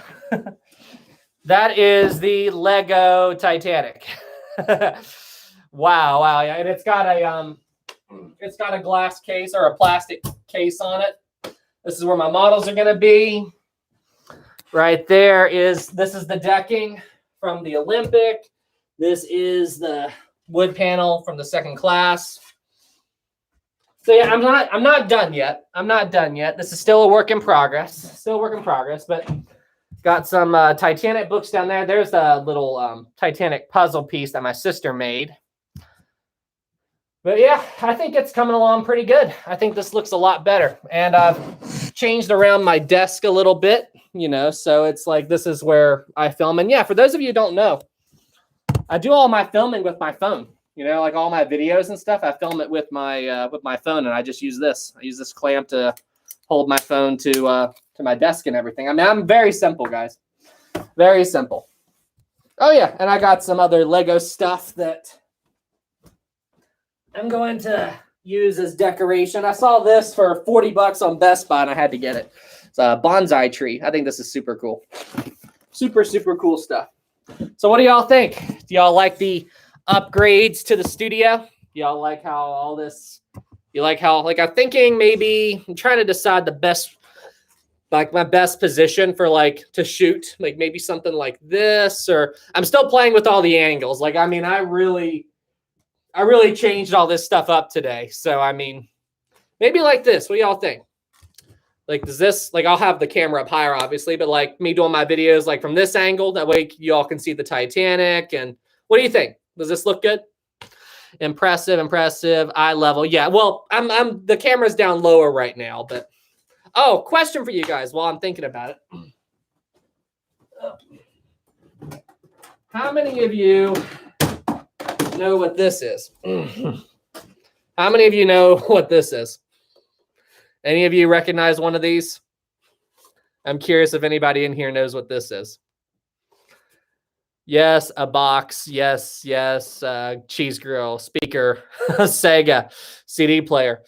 A: That is the Lego Titanic. Wow, wow, yeah, and it's got a glass case or a plastic case on it. This is where my models are going to be. Right there this is the decking from the Olympic. This is the wood panel from the second class. So yeah, I'm not done yet. I'm not done yet. This is still a work in progress. Still a work in progress, but got some Titanic books down there. There's a little Titanic puzzle piece that my sister made. But yeah, I think it's coming along pretty good. I think this looks a lot better. And I've changed around my desk a little bit, you know, so it's like this is where I film. And yeah, for those of you who don't know, I do all my filming with my phone. You know, like all my videos and stuff, I film it with my phone, and I just use this. I use this clamp to hold my phone to my desk and everything. I mean, I'm very simple, guys. Very simple. Oh yeah, and I got some other Lego stuff that I'm going to use as decoration. I saw this for $40 on Best Buy, and I had to get it. It's a bonsai tree. I think this is super cool. Super, super cool stuff. So what do y'all think? Do y'all like the upgrades to the studio? Y'all like how all this, you like how, like I'm thinking maybe, I'm trying to decide the best, like my best position for like to shoot, like maybe something like this, or I'm still playing with all the angles. Like, I mean, I really changed all this stuff up today. So, I mean, maybe like this. What do y'all think? Like, does this, like, I'll have the camera up higher, obviously, but like me doing my videos, like from this angle, that way y'all can see the Titanic. And what do you think? Does this look good? Impressive, impressive, eye level. Yeah, well, I'm the camera's down lower right now, but Oh, question for you guys while I'm thinking about it. How many of you know what this is? How many of you know what this is? Any of you recognize one of these? I'm curious if anybody in here knows what this is. Yes, a box. Yes, yes. Cheese grill, speaker, Sega CD player.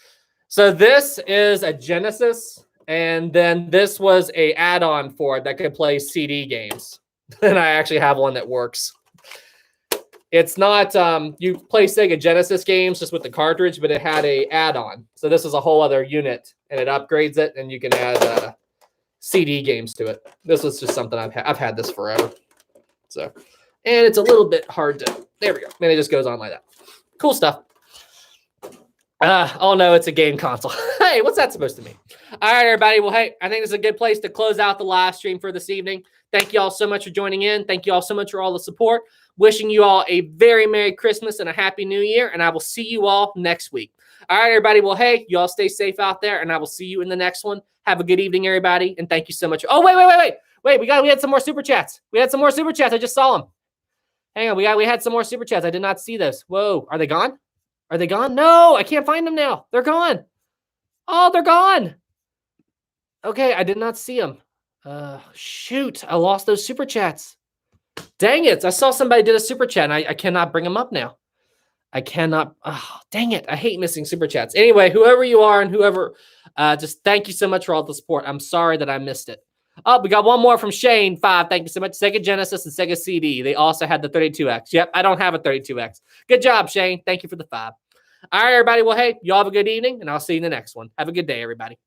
A: So this is a Genesis, and then this was a add-on for it that could play CD games. And I actually have one that works. It's not you play Sega Genesis games just with the cartridge, but it had a add-on. So this is a whole other unit, and it upgrades it, and you can add CD games to it. This was just something I've had this forever. So, and it's a little bit hard to. There we go. And it just goes on like that. Cool stuff. Oh no, it's a game console. Hey, what's that supposed to mean? All right, everybody. Well, hey, I think this is a good place to close out the live stream for this evening. Thank you all so much for joining in. Thank you all so much for all the support. Wishing you all a very Merry Christmas and a Happy New Year, and I will see you all next week. All right, everybody. Well, hey, you all stay safe out there, and I will see you in the next one. Have a good evening, everybody, and thank you so much. Oh, wait. We had some more super chats. We had some more super chats. I just saw them. Hang on. We had some more super chats. I did not see those. Whoa, are they gone? Are they gone? No, I can't find them now. They're gone. Oh, they're gone. Okay, I did not see them. Shoot, I lost those super chats. Dang it. I saw somebody did a super chat, and I cannot bring them up now. I cannot. Oh, dang it. I hate missing super chats. Anyway, whoever you are and whoever, just thank you so much for all the support. I'm sorry that I missed it. Oh, we got one more from Shane, 5. Thank you so much. Sega Genesis and Sega CD. They also had the 32X. Yep, I don't have a 32X. Good job, Shane. Thank you for the 5. All right, everybody. Well, hey, y'all have a good evening, and I'll see you in the next one. Have a good day, everybody.